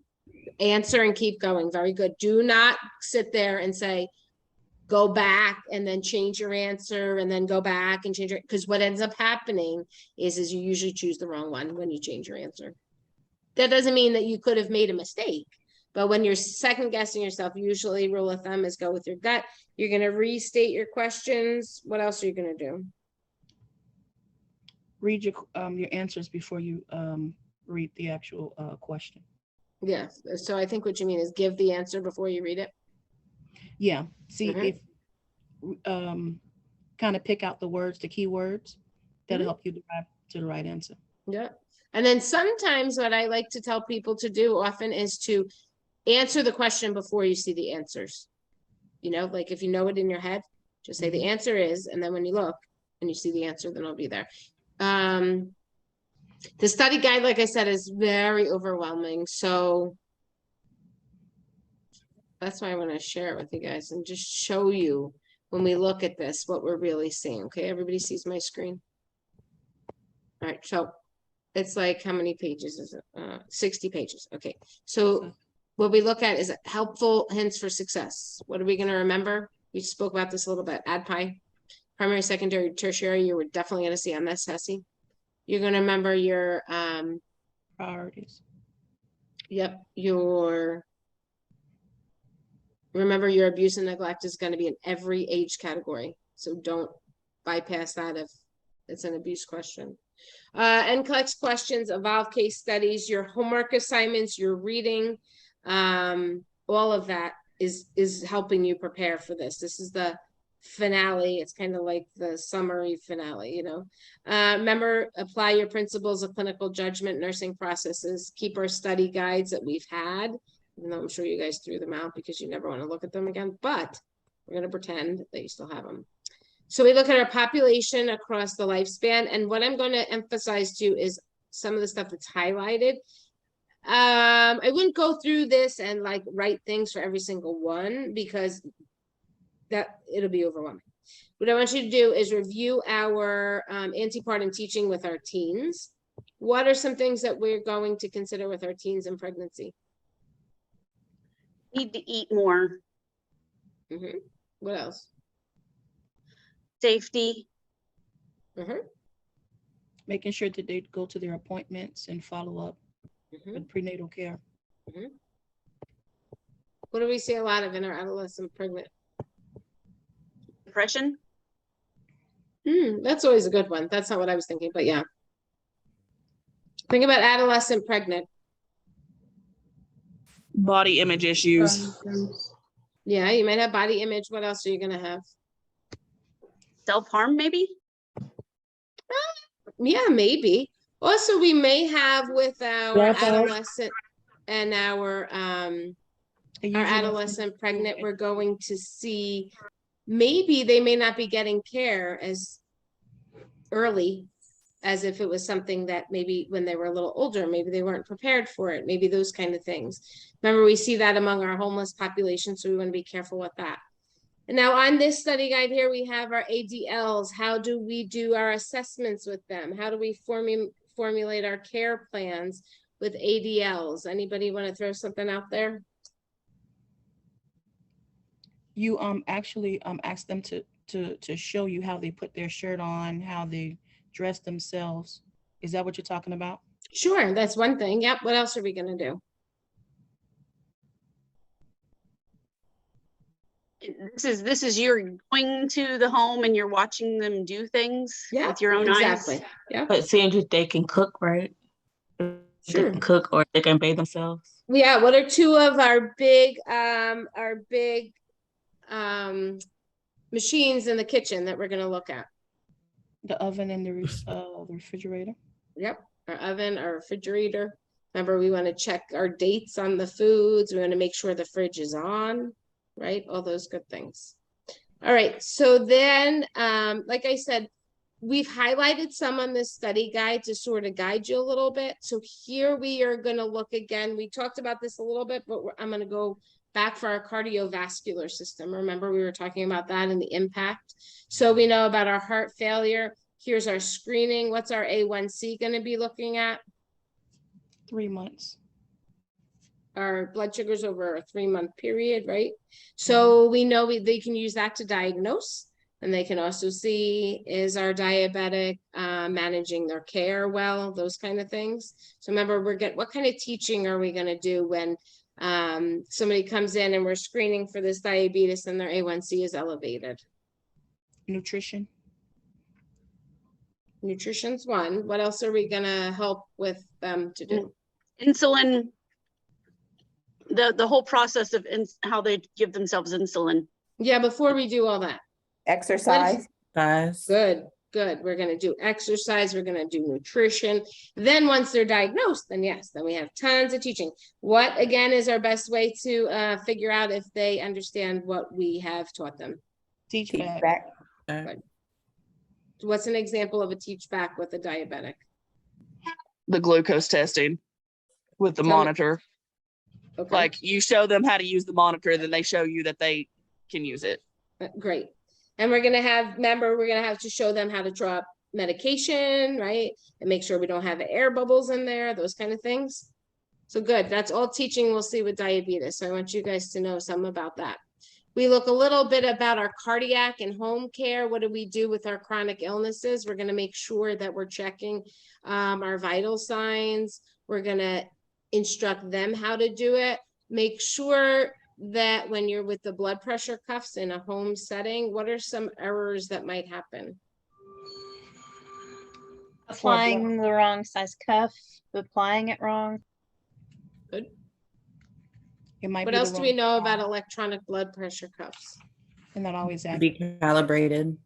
Answer and keep going. Very good. Do not sit there and say, go back and then change your answer and then go back and change it. Because what ends up happening is you usually choose the wrong one when you change your answer. That doesn't mean that you could have made a mistake. But when you're second guessing yourself, usually rule of thumb is go with your gut. You're going to restate your questions. What else are you going to do? Read your answers before you read the actual question. Yeah. So I think what you mean is give the answer before you read it. Yeah. See if kind of pick out the words, the keywords that'll help you derive to the right answer. Yeah. And then sometimes what I like to tell people to do often is to answer the question before you see the answers. You know, like if you know it in your head, just say the answer is, and then when you look and you see the answer, then it'll be there. The study guide, like I said, is very overwhelming. So that's why I want to share it with you guys and just show you when we look at this, what we're really seeing. Okay, everybody sees my screen. All right, so it's like, how many pages is it? 60 pages. Okay, so what we look at is helpful hints for success. What are we going to remember? We spoke about this a little bit. ADPI. primary, secondary, tertiary, you were definitely gonna see on this, HESI. You're gonna remember your, Priorities. yep, remember your abuse and neglect is gonna be in every age category. So don't bypass that if it's an abuse question. NCLEX questions, evolve case studies, your homework assignments, your reading, all of that is helping you prepare for this. This is the finale. It's kind of like the summary finale, you know. Remember, apply your principles of clinical judgment, nursing processes, keep our study guides that we've had, even though I'm sure you guys threw them out because you never want to look at them again, but we're going to pretend that you still have them. So we look at our population across the lifespan, and what I'm going to emphasize too is some of the stuff that's highlighted. I wouldn't go through this and like write things for every single one because that it'll be overwhelming. What I want you to do is review our antepartum teaching with our teens. What are some things that we're going to consider with our teens in pregnancy? Need to eat more. What else? Safety. Making sure that they go to their appointments and follow up with prenatal care. What do we see a lot of in our adolescent pregnant? Depression. That's always a good one. That's not what I was thinking, but yeah. Think about adolescent pregnant. Body image issues. Yeah, you might have body image. What else are you gonna have? Self-harm, maybe? Yeah, maybe. Also, we may have with our adolescent and our adolescent pregnant, we're going to see maybe they may not be getting care as early as if it was something that maybe when they were a little older, maybe they weren't prepared for it, maybe those kind of things. Remember, we see that among our homeless population, so we want to be careful with that. And now on this study guide here, we have our ADLs. How do we do our assessments with them? How do we formulate our care plans with ADLs? Anybody want to throw something out there? You actually ask them to show you how they put their shirt on, how they dress themselves. Is that what you're talking about? Sure, that's one thing. Yep. What else are we going to do? This is you're going to the home and you're watching them do things with your own eyes. Yeah. But seeing if they can cook, right? If Sure. they can cook or they can bathe themselves. Yeah. What are two of our big machines in the kitchen that we're going to look at? The oven and the refrigerator. Yep. Our oven, our refrigerator. Remember, we want to check our dates on the foods. We want to make sure the fridge is on, right? All those good things. All right. So then, like I said, we've highlighted some on this study guide to sort of guide you a little bit. So here we are going to look again. We talked about this a little bit, but I'm going to go back for our cardiovascular system. Remember, we were talking about that and the impact. So we know about our heart failure. Here's our screening. What's our A1C going to be looking at? 3 months. Our blood sugars over a 3-month period, right? So we know they can use that to diagnose. And they can also see, is our diabetic managing their care well, those kind of things. So remember, what kind of teaching are we going to do when somebody comes in and we're screening for this diabetes and their A1C is elevated? Nutrition. Nutrition's one. What else are we going to help with them to do? Insulin, the whole process of how they give themselves insulin. Yeah, before we do all that. Exercise. Guys. Good. We're going to do exercise. We're going to do nutrition. Then once they're diagnosed, then yes, then we have tons of teaching. What, again, is our best way to figure out if they understand what we have taught them? Teach back. Good. What's an example of a teach back with a diabetic? The glucose testing with the monitor. Okay. Like you show them how to use the monitor, then they show you that they can use it. Great. And we're going to have to show them how to draw up medication, right? And make sure we don't have air bubbles in there, those kind of things. So good. That's all teaching we'll see with diabetes. So I want you guys to know some about that. We look a little bit about our cardiac and home care. What do we do with our chronic illnesses? We're going to make sure that we're checking our vital signs. We're going to instruct them how to do it. Make sure that when you're with the blood pressure cuffs in a home setting, what are some errors that might happen? Applying the wrong size cuff, applying it wrong. Good. It might What be the else do we wrong know size about electronic blood pressure cuffs? and not always To accurate. be calibrated.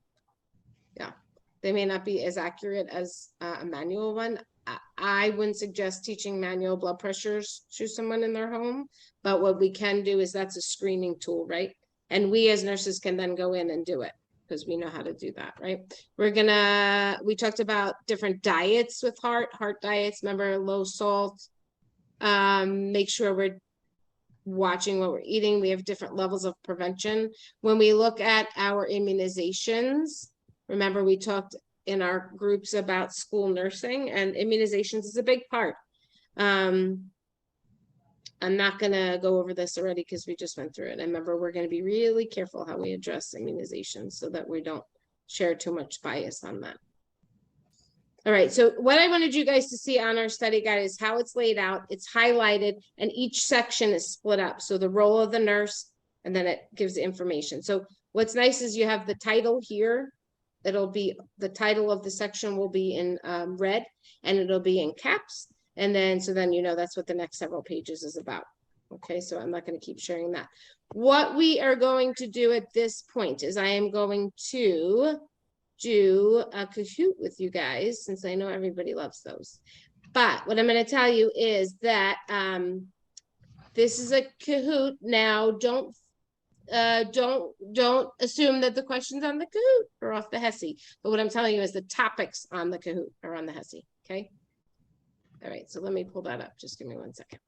They may not be as accurate as a manual one. I wouldn't suggest teaching manual blood pressures to someone in their home, but what we can do is that's a screening tool, right? And we as nurses can then go in and do it because we know how to do that, right? We talked about different diets with heart diets, remember low salt, make sure we're watching what we're eating. We have different levels of prevention. When we look at our immunizations, remember we talked in our groups about school nursing, and immunizations is a big part. I'm not gonna go over this already because we just went through it. And remember, we're gonna be really careful how we address immunizations so that we don't share too much bias on that. All right, so what I wanted you guys to see on our study guide is how it's laid out. It's highlighted and each section is split up. So the role of the nurse, and then it gives the information. So what's nice is you have the title here. It'll be, the title of the section will be in red and it'll be in caps. And then, so then, you know, that's what the next several pages is about. Okay, so I'm not going to keep sharing that. What we are going to do at this point is I am going to do a Kahoot with you guys, since I know everybody loves those. But what I'm going to tell you is that this is a Kahoot. Now, don't assume that the questions on the Kahoot are off the HESI. But what I'm telling you is the topics on the Kahoot are on the HESI. Okay. All right. So let me pull that up. Just give me 1 second.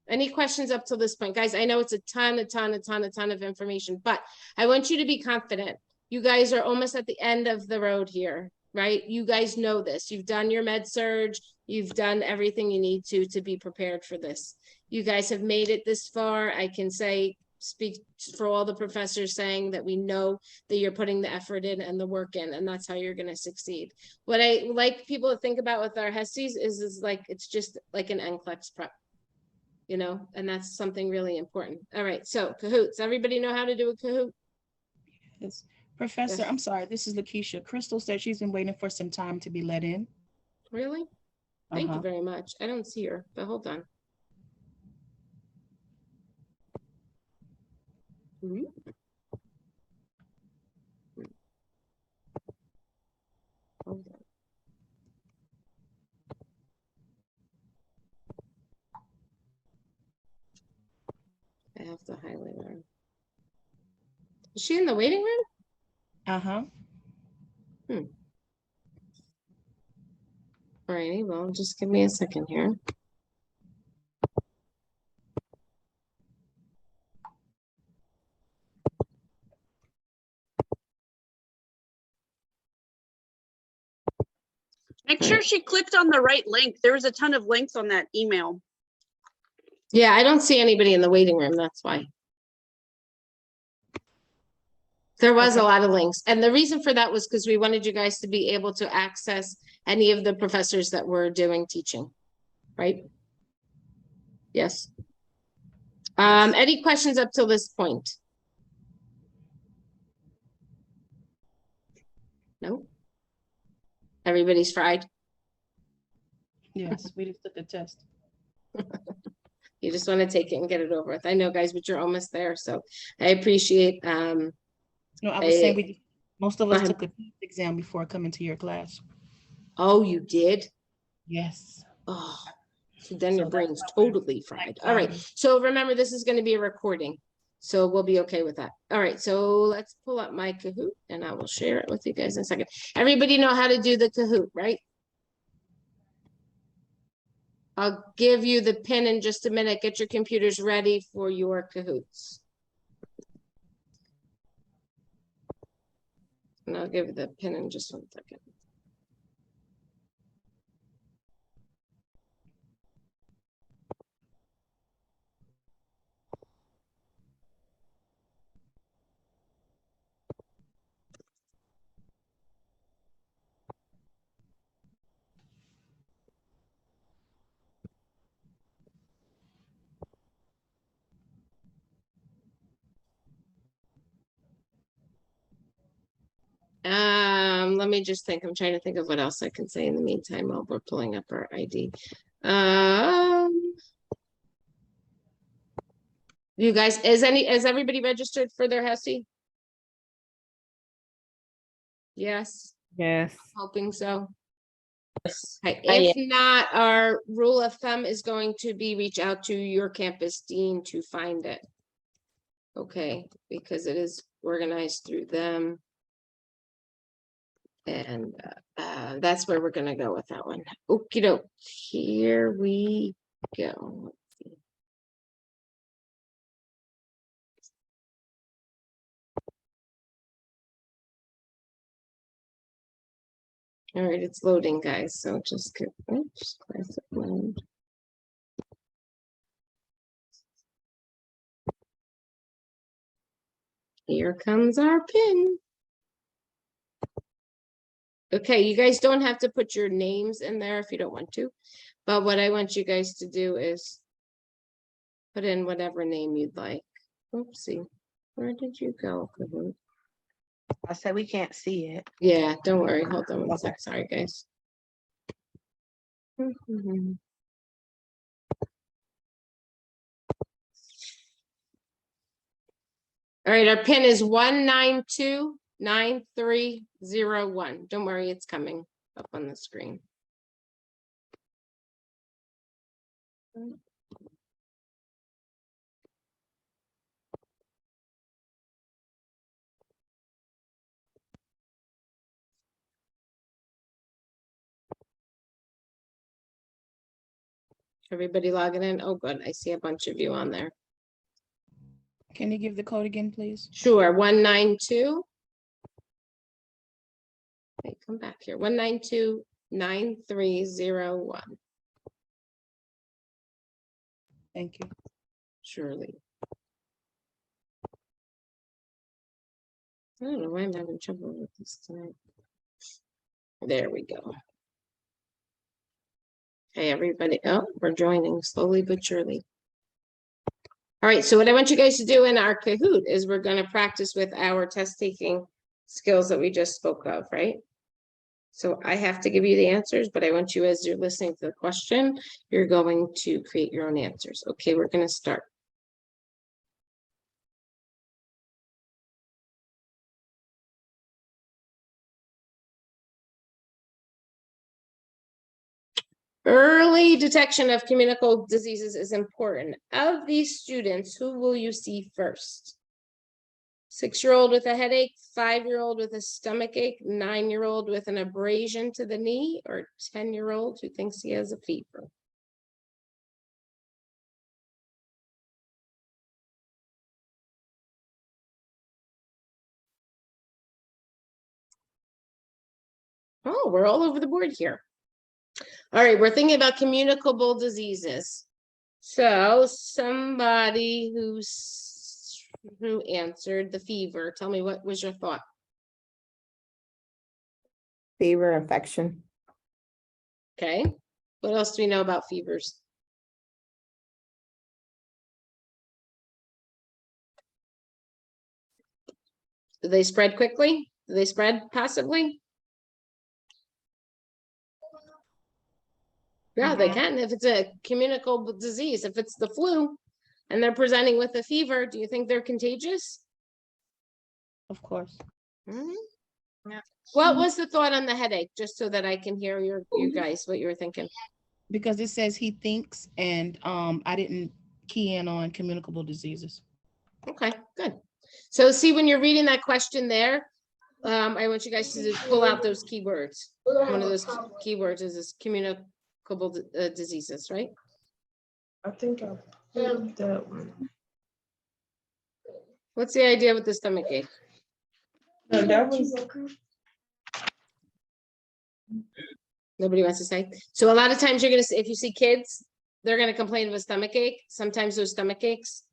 Any questions up till this point, guys? I know it's a ton of information, but I want you to be confident. You guys are almost at the end of the road here, right? You guys know this. You've done your med surge. You've done everything you need to be prepared for this. You guys have made it this far. I can speak for all the professors saying that we know that you're putting the effort in and the work in, and that's how you're going to succeed. What I like people to think about with our HESIs is like, it's just like an NCLEX prep, you know, and that's something really important. All right. So Kahoots, everybody know how to do a Kahoot? Yes. Professor, Yes. I'm sorry, this is Lakeisha. Crystal said she's been waiting for some time to be let in. Really? Thank you very much. I don't see her, but hold on. Hold on. I have to highlight her. Is she in the waiting room? Alrighty, well, just give me a second here. Make sure she clicked on the right link. There was a ton of links on that email. Yeah, I don't see anybody in the waiting room. That's why. There was a lot of links. And the reason for that was because we wanted you guys to be able to access any of the professors that were doing teaching, right? Yes. Any questions up till this point? No? Everybody's fried? Yes, we just took the test. You just want to take it and get it over with. I know, guys, but you're almost there. So I appreciate No, I was saying most of us took a exam before coming to your class. Oh, you did? Yes. Oh, so then your So brain's that's why we're totally fried. All right. So remember, this is going to be a recording. So we'll be okay with that. All right. So let's pull up my Kahoot and I will share it with you guys in a second. Everybody know how to do the Kahoot, right? I'll give you the pin in just a minute. Get your computers ready for your Kahoots. And I'll give you the pin in just 1 second. let me just think. I'm trying to think of what else I can say in the meantime while we're pulling up our ID. You guys, is everybody registered for their HESI? Yes, Yes. hoping so. Okay, yeah. if not, our rule of thumb is going to be reach out to your campus dean to find it. Okay, because it is organized through them. And that's where we're gonna go with that one. Okie doke, here we go. Let's see. All right, it's loading, guys, so just oops, classic mode. Here comes our pin. Okay, you guys don't have to put your names in there if you don't want to, but what I want you guys to do is put in whatever name you'd like. Oopsie, where did you go, Kahoot? I said we can't see it. Yeah, don't worry, hold on one Okay. sec, sorry guys. All right, our pin is 1929301. Don't worry, it's coming up on the screen. Everybody logging in? Oh, good, I see a bunch of you on there. Can you give the code again, please? Sure, 192. Hey, come back here. 1929301. Thank you. Surely. I don't know why I'm having trouble with this tonight. There we go. Hey, everybody. Oh, we're joining slowly but surely. All right, so what I want you guys to do in our Kahoot is we're going to practice with our test taking skills that we just spoke of, right? So I have to give you the answers, but I want you, as you're listening to the question, you're going to create your own answers. Okay, we're going to start. Early detection of communicable diseases is important. Of these students, who will you see first? 6-year-old with a headache, 5-year-old with a stomach ache, 9-year-old with an abrasion to the knee, or 10-year-old who thinks he has a fever? Oh, we're all over the board here. All right, we're thinking about communicable diseases. So somebody who answered the fever, tell me, what was your thought? Fever, infection. Okay, what else do we know about fevers? Do they spread quickly? Do they spread passively? Yeah, they can. If it's a communicable disease, if it's the flu and they're presenting with a fever, do you think they're contagious? Of course. Yeah. What was the thought on the headache? Just so that I can hear you guys, what you were thinking. Because it says he thinks, and I didn't key in on communicable diseases. Okay, good. So see, when you're reading that question there, I want you guys to just pull out those keywords. One of those keywords is this communicable diseases, right? I think I pulled that one. What's the idea with the stomach ache? No, that was. Nobody wants to say. So a lot of times you're gonna see, if you see kids, they're gonna complain of a stomach ache. Sometimes those stomach aches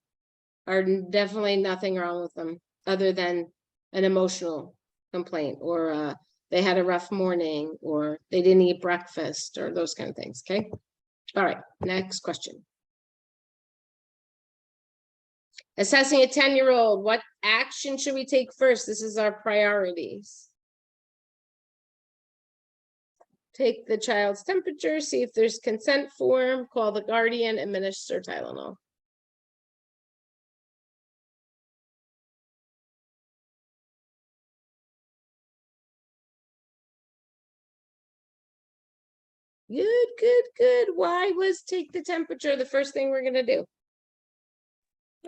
are definitely nothing wrong with them other than an emotional complaint, or they had a rough morning, or they didn't eat breakfast, or those kind of things. Okay. All right. Next question. Assessing a 10-year-old, what action should we take first? This is our priorities. take the child's temperature, see if there's consent form, call the guardian, administer Tylenol. Good, good, good. Why was take the temperature the first thing we're gonna do?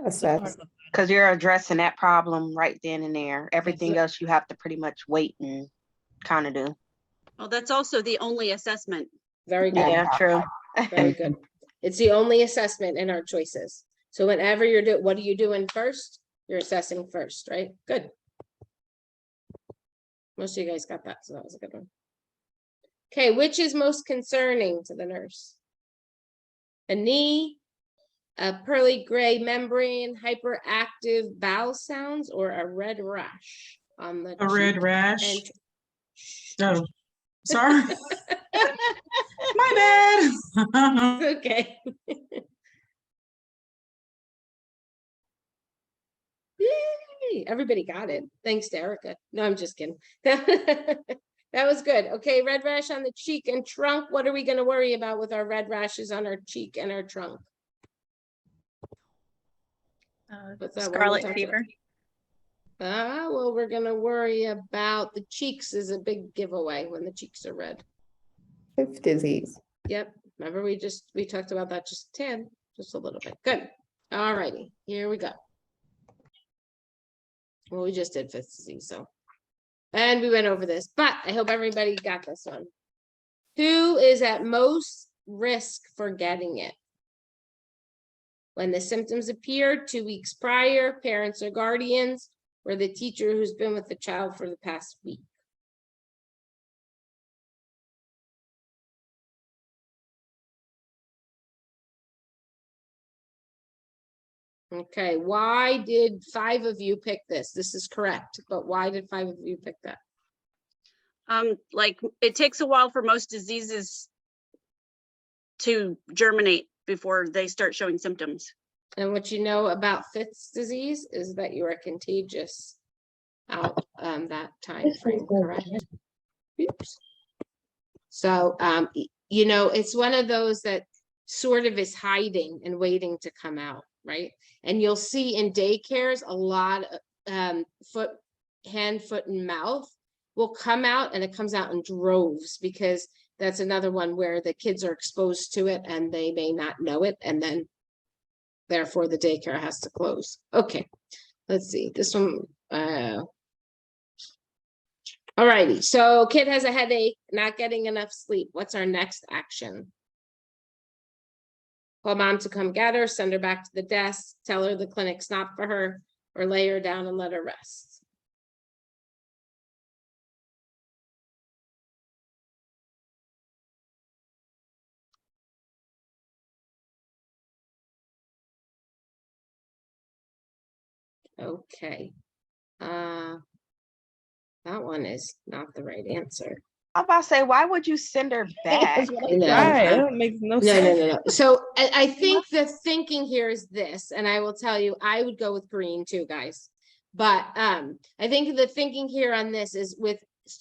Assess. Because you're addressing that problem right then and there. Everything else you have to pretty much wait and kind of do. Well, that's also the only assessment. Very good. Yeah, true. Very good. It's the only assessment in our choices. So whenever you're doing, what are you doing first? You're assessing first, right? Good. Most of you guys got that, so that was a good one. Okay, which is most concerning to the nurse? A knee, a pearly gray membrane, hyperactive bowel sounds, or a red rash on the A red cheek rash. and- Oh, sorry. My bad. Okay. Yay! Everybody got it. Thanks to Erica. No, I'm just kidding. That was good. Okay, red rash on the cheek and trunk. What are we going to worry about with our red rashes on our cheek and our trunk? What's that one we Scarlet talked fever. about? Well, we're going to worry about the cheeks is a big giveaway when the cheeks are red. Hip disease. Yep. Remember we talked about that just a little bit. Good. All righty. Here we go. Well, we just did fifth disease, so. And we went over this, but I hope everybody got this one. Who is at most risk for getting it? When the symptoms appeared 2 weeks prior, parents or guardians, or the teacher who's been with the child for the past week. Okay, why did 5 of you pick this? This is correct, but why did 5 of you pick that? Like it takes a while for most diseases to germinate before they start showing symptoms. And what you know about fifth disease is that you are contagious out that time frame, correct? Oops. So, you know, it's one of those that sort of is hiding and waiting to come out, right? And you'll see in daycares a lot of hand, foot, and mouth will come out, and it comes out in droves because that's another one where the kids are exposed to it and they may not know it, and then therefore the daycare has to close. Okay, let's see this one. All righty, so kid has a headache, not getting enough sleep. What's our next action? Call mom to come get her, send her back to the desk, tell her the clinic's not for her, or lay her down and let her rest. Okay. That one is not the right answer. I'm about to say, why would you send her back? No, Right, that makes no no, sense. no. So I think the thinking here is this, and I will tell you, I would go with green too, guys. But I think the thinking here on this is with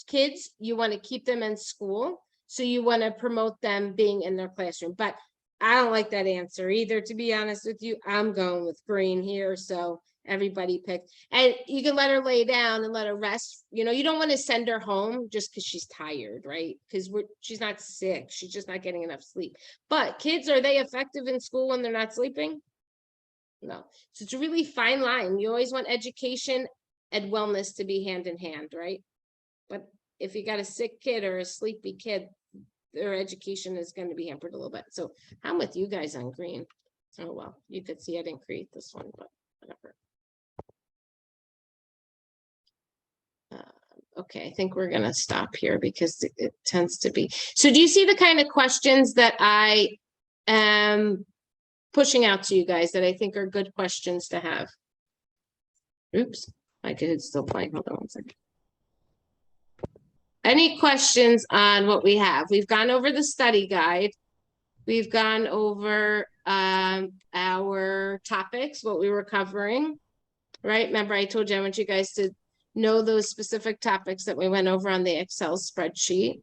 kids, you want to keep them in school. So you want to promote them being in their classroom. But I don't like that answer either, to be honest with you. I'm going with green here. So everybody picked, and you can let her lay down and let her rest. You know, you don't want to send her home just because she's tired, right? Because she's not sick, she's just not getting enough sleep. But kids, are they effective in school when they're not sleeping? No. So it's a really fine line. You always want education and wellness to be hand in hand, right? But if you got a sick kid or a sleepy kid, their education is going to be hampered a little bit. So I'm with you guys on green. Oh well, you could see I didn't create this one, but whatever. Okay, I think we're gonna stop here because it tends to be. So do you see the kind of questions that I am pushing out to you guys that I think are good questions to have? Oops, my kid's still playing. Hold on one second. Any questions on what we have? We've gone over the study guide. We've gone over our topics, what we were covering, right? Remember, I told you I want you guys to know those specific topics that we went over on the Excel spreadsheet.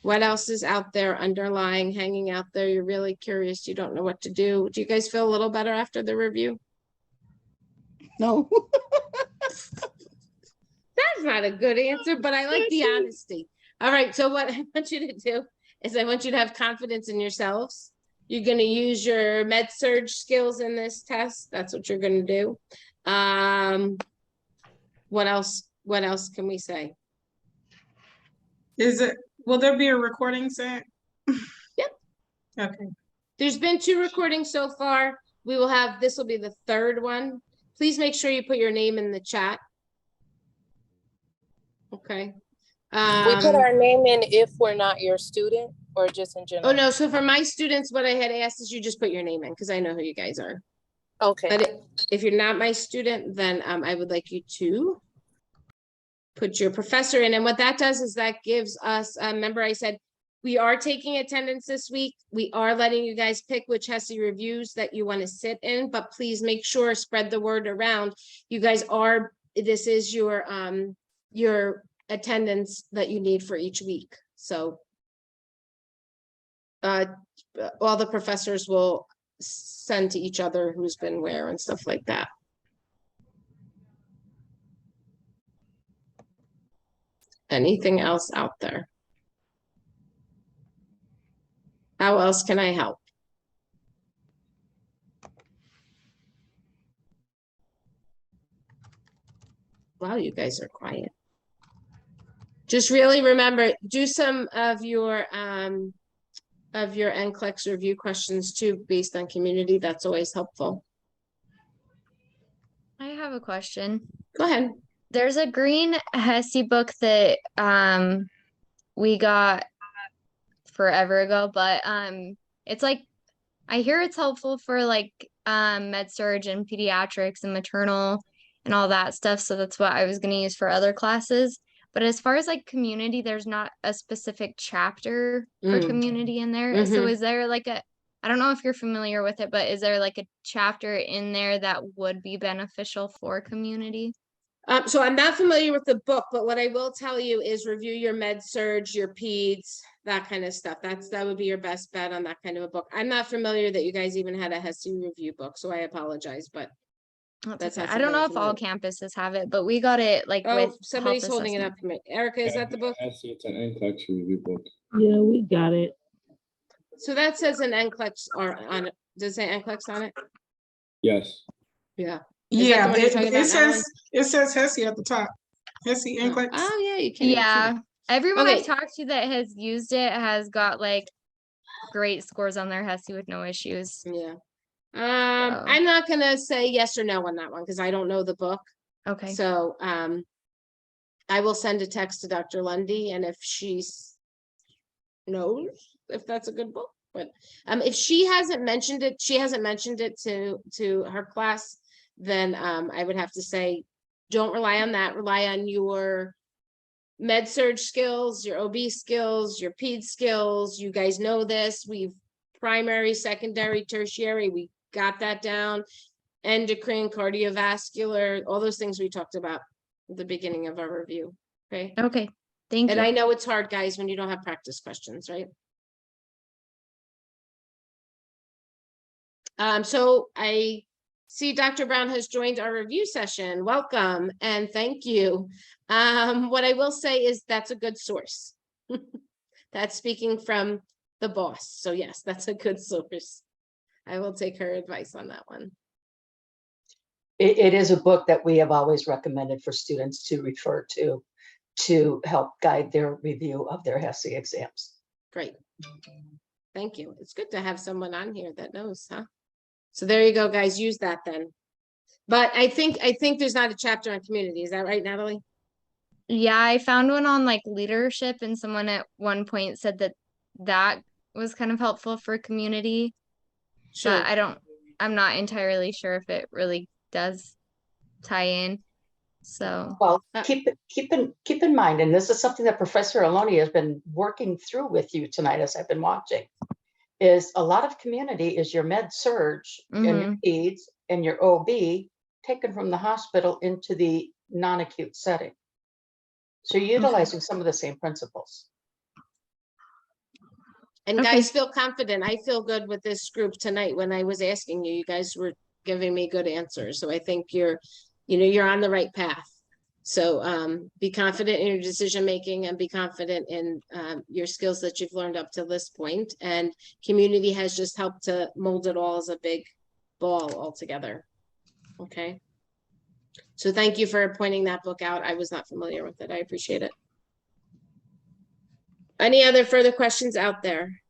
What else is out there underlying, hanging out there? You're really curious. You don't know what to do. Do you guys feel a little better after the review? No. That's not a good answer, but I like the honesty. All right. So what I want you to do is I want you to have confidence in yourselves. You're going to use your med surg skills in this test. That's what you're going to do. What else? What else can we say? Will there be a recording set? Yep. Okay. There's been 2 recordings so far. We will have, this will be the 3rd one. Please make sure you put your name in the chat. Okay. We put our name in if we're not your student or just in general? Oh, no. So for my students, what I had asked is you just put your name in because I know who you guys are. Okay. But if you're not my student, then I would like you to put your professor in. And what that does is that gives us, remember I said, we are taking attendance this week. We are letting you guys pick which HESI reviews that you want to sit in, but please make sure, spread the word around. You guys are, this is your attendance that you need for each week. So all the professors will send to each other who's been where and stuff like that. Anything else out there? How else can I help? Wow, you guys are quiet. Just really remember, do some of your NCLEX review questions too, based on community. That's always helpful. I have a question. Go ahead. There's a green HESI book that we got forever ago, but it's like, I hear it's helpful for like med surg and pediatrics and maternal and all that stuff. So that's what I was going to use for other classes. But as far as like community, there's not a specific chapter for community in there. So is there like I don't know if you're familiar with it, but is there like a chapter in there that would be beneficial for community? So I'm not familiar with the book, but what I will tell you is review your med surg, your peds, that kind of stuff. That would be your best bet on that kind of a book. I'm not familiar that you guys even had a HESI review book, so I apologize, but that's okay. I don't know if all campuses have it, but we got it like with somebody's health holding it assessment. up for me. Erica, is that the book? It's an NCLEX review book. Yeah, we got it. So that says an NCLEX or on it. Does it say NCLEX on it? Yes. Yeah. Yeah, it says HESI at the top. HESI NCLEX. Oh yeah, you can. Yeah. Everyone Okay. I've talked to that has used it has got like great scores on their HESI with no issues. Yeah. I'm not gonna say yes or no on that one because I don't know the book. Okay. So I will send a text to Dr. Lundy, and if she knows if that's a good book. But if she hasn't mentioned it to her class, then I would have to say, don't rely on that. Rely on your med surg skills, your OB skills, your ped skills. You guys know this. We've primary, secondary, tertiary. We got that down. Endocrine, cardiovascular, all those things we talked about at the beginning of our review. Okay. Okay. Thank you. And I know it's hard, guys, when you don't have practice questions, right? So I see Dr. Brown has joined our review session. Welcome and thank you. What I will say is that's a good source. That's speaking from the boss. So yes, that's a good source. I will take her advice on that one. It is a book that we have always recommended for students to refer to help guide their review of their HESI exams. Great. Thank you. It's good to have someone on here that knows, huh? So there you go, guys. Use that then. But I think there's not a chapter on community. Is that right, Natalie? Yeah, I found one on like leadership, and someone at one point said that was kind of helpful for community. Sure. But I'm not entirely sure if it really does tie in. So well, keep in mind, and this is something that Professor Aloni has been working through with you tonight as I've been watching, is a lot of community is your med surg and your peds and your OB taken from the hospital into the non-acute setting. So you're utilizing some of the same principles. And Okay. guys, feel confident. I feel good with this group tonight. When I was asking you, you guys were giving me good answers. So I think you're on the right path. So be confident in your decision making and be confident in your skills that you've learned up to this point. And community has just helped to mold it all as a big ball all together. Okay. So thank you for pointing that book out. I was not familiar with it. I appreciate it. Any other further questions out there?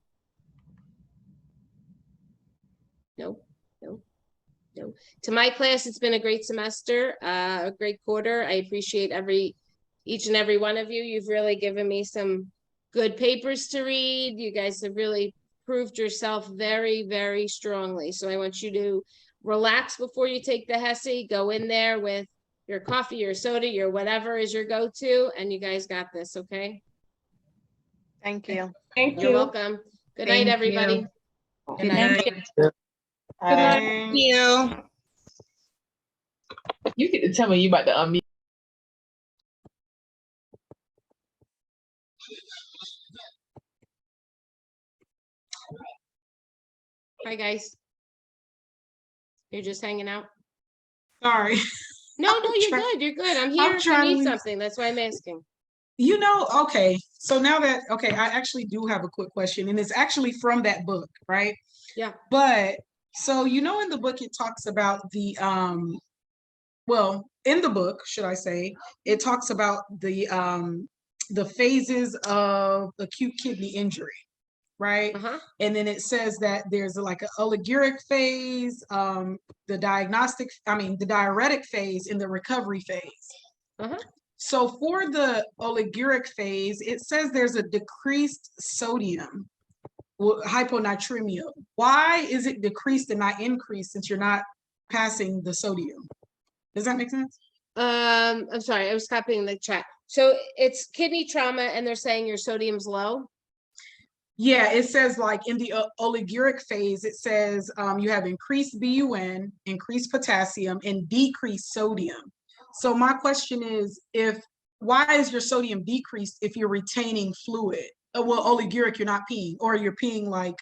Nope. No. To my class, it's been a great semester, a great quarter. I appreciate each and every one of you. You've really given me some good papers to read. You guys have really proved yourself very, very strongly. So I want you to relax before you take the HESI. Go in there with your coffee, your soda, your whatever is your go-to, and you guys got this, okay? Thank you. Thank You're you. welcome. Good night, Thank everybody. you. Good Thank night. you. Good night. Thank you. You get to tell me you about to unmute. Hi, guys. You're just hanging out? Sorry. No, you're try- good. You're good. I'm here if you trying to need leave. something. That's why I'm asking. Okay. So now that, I actually do have a quick question, and it's actually from that book, right? Yeah. But so, in the book, it talks about the, in the book, should I say, it talks about the phases of acute kidney injury, right? Uh-huh. And then it says that there's like an oliguric phase, the diuretic phase, and the recovery phase. Uh-huh. So for the oliguric phase, it says there's a decreased sodium, hyponatremia. Why is it decreased and not increased since you're not passing the sodium? Does that make sense? I'm sorry, I was copying the chat. So it's kidney trauma and they're saying your sodium's low? Yeah, it says like in the oliguric phase, it says you have increased BUN, increased potassium, and decreased sodium. So my question is, why is your sodium decreased if you're retaining fluid? Oliguric, you're not peeing, or you're peeing like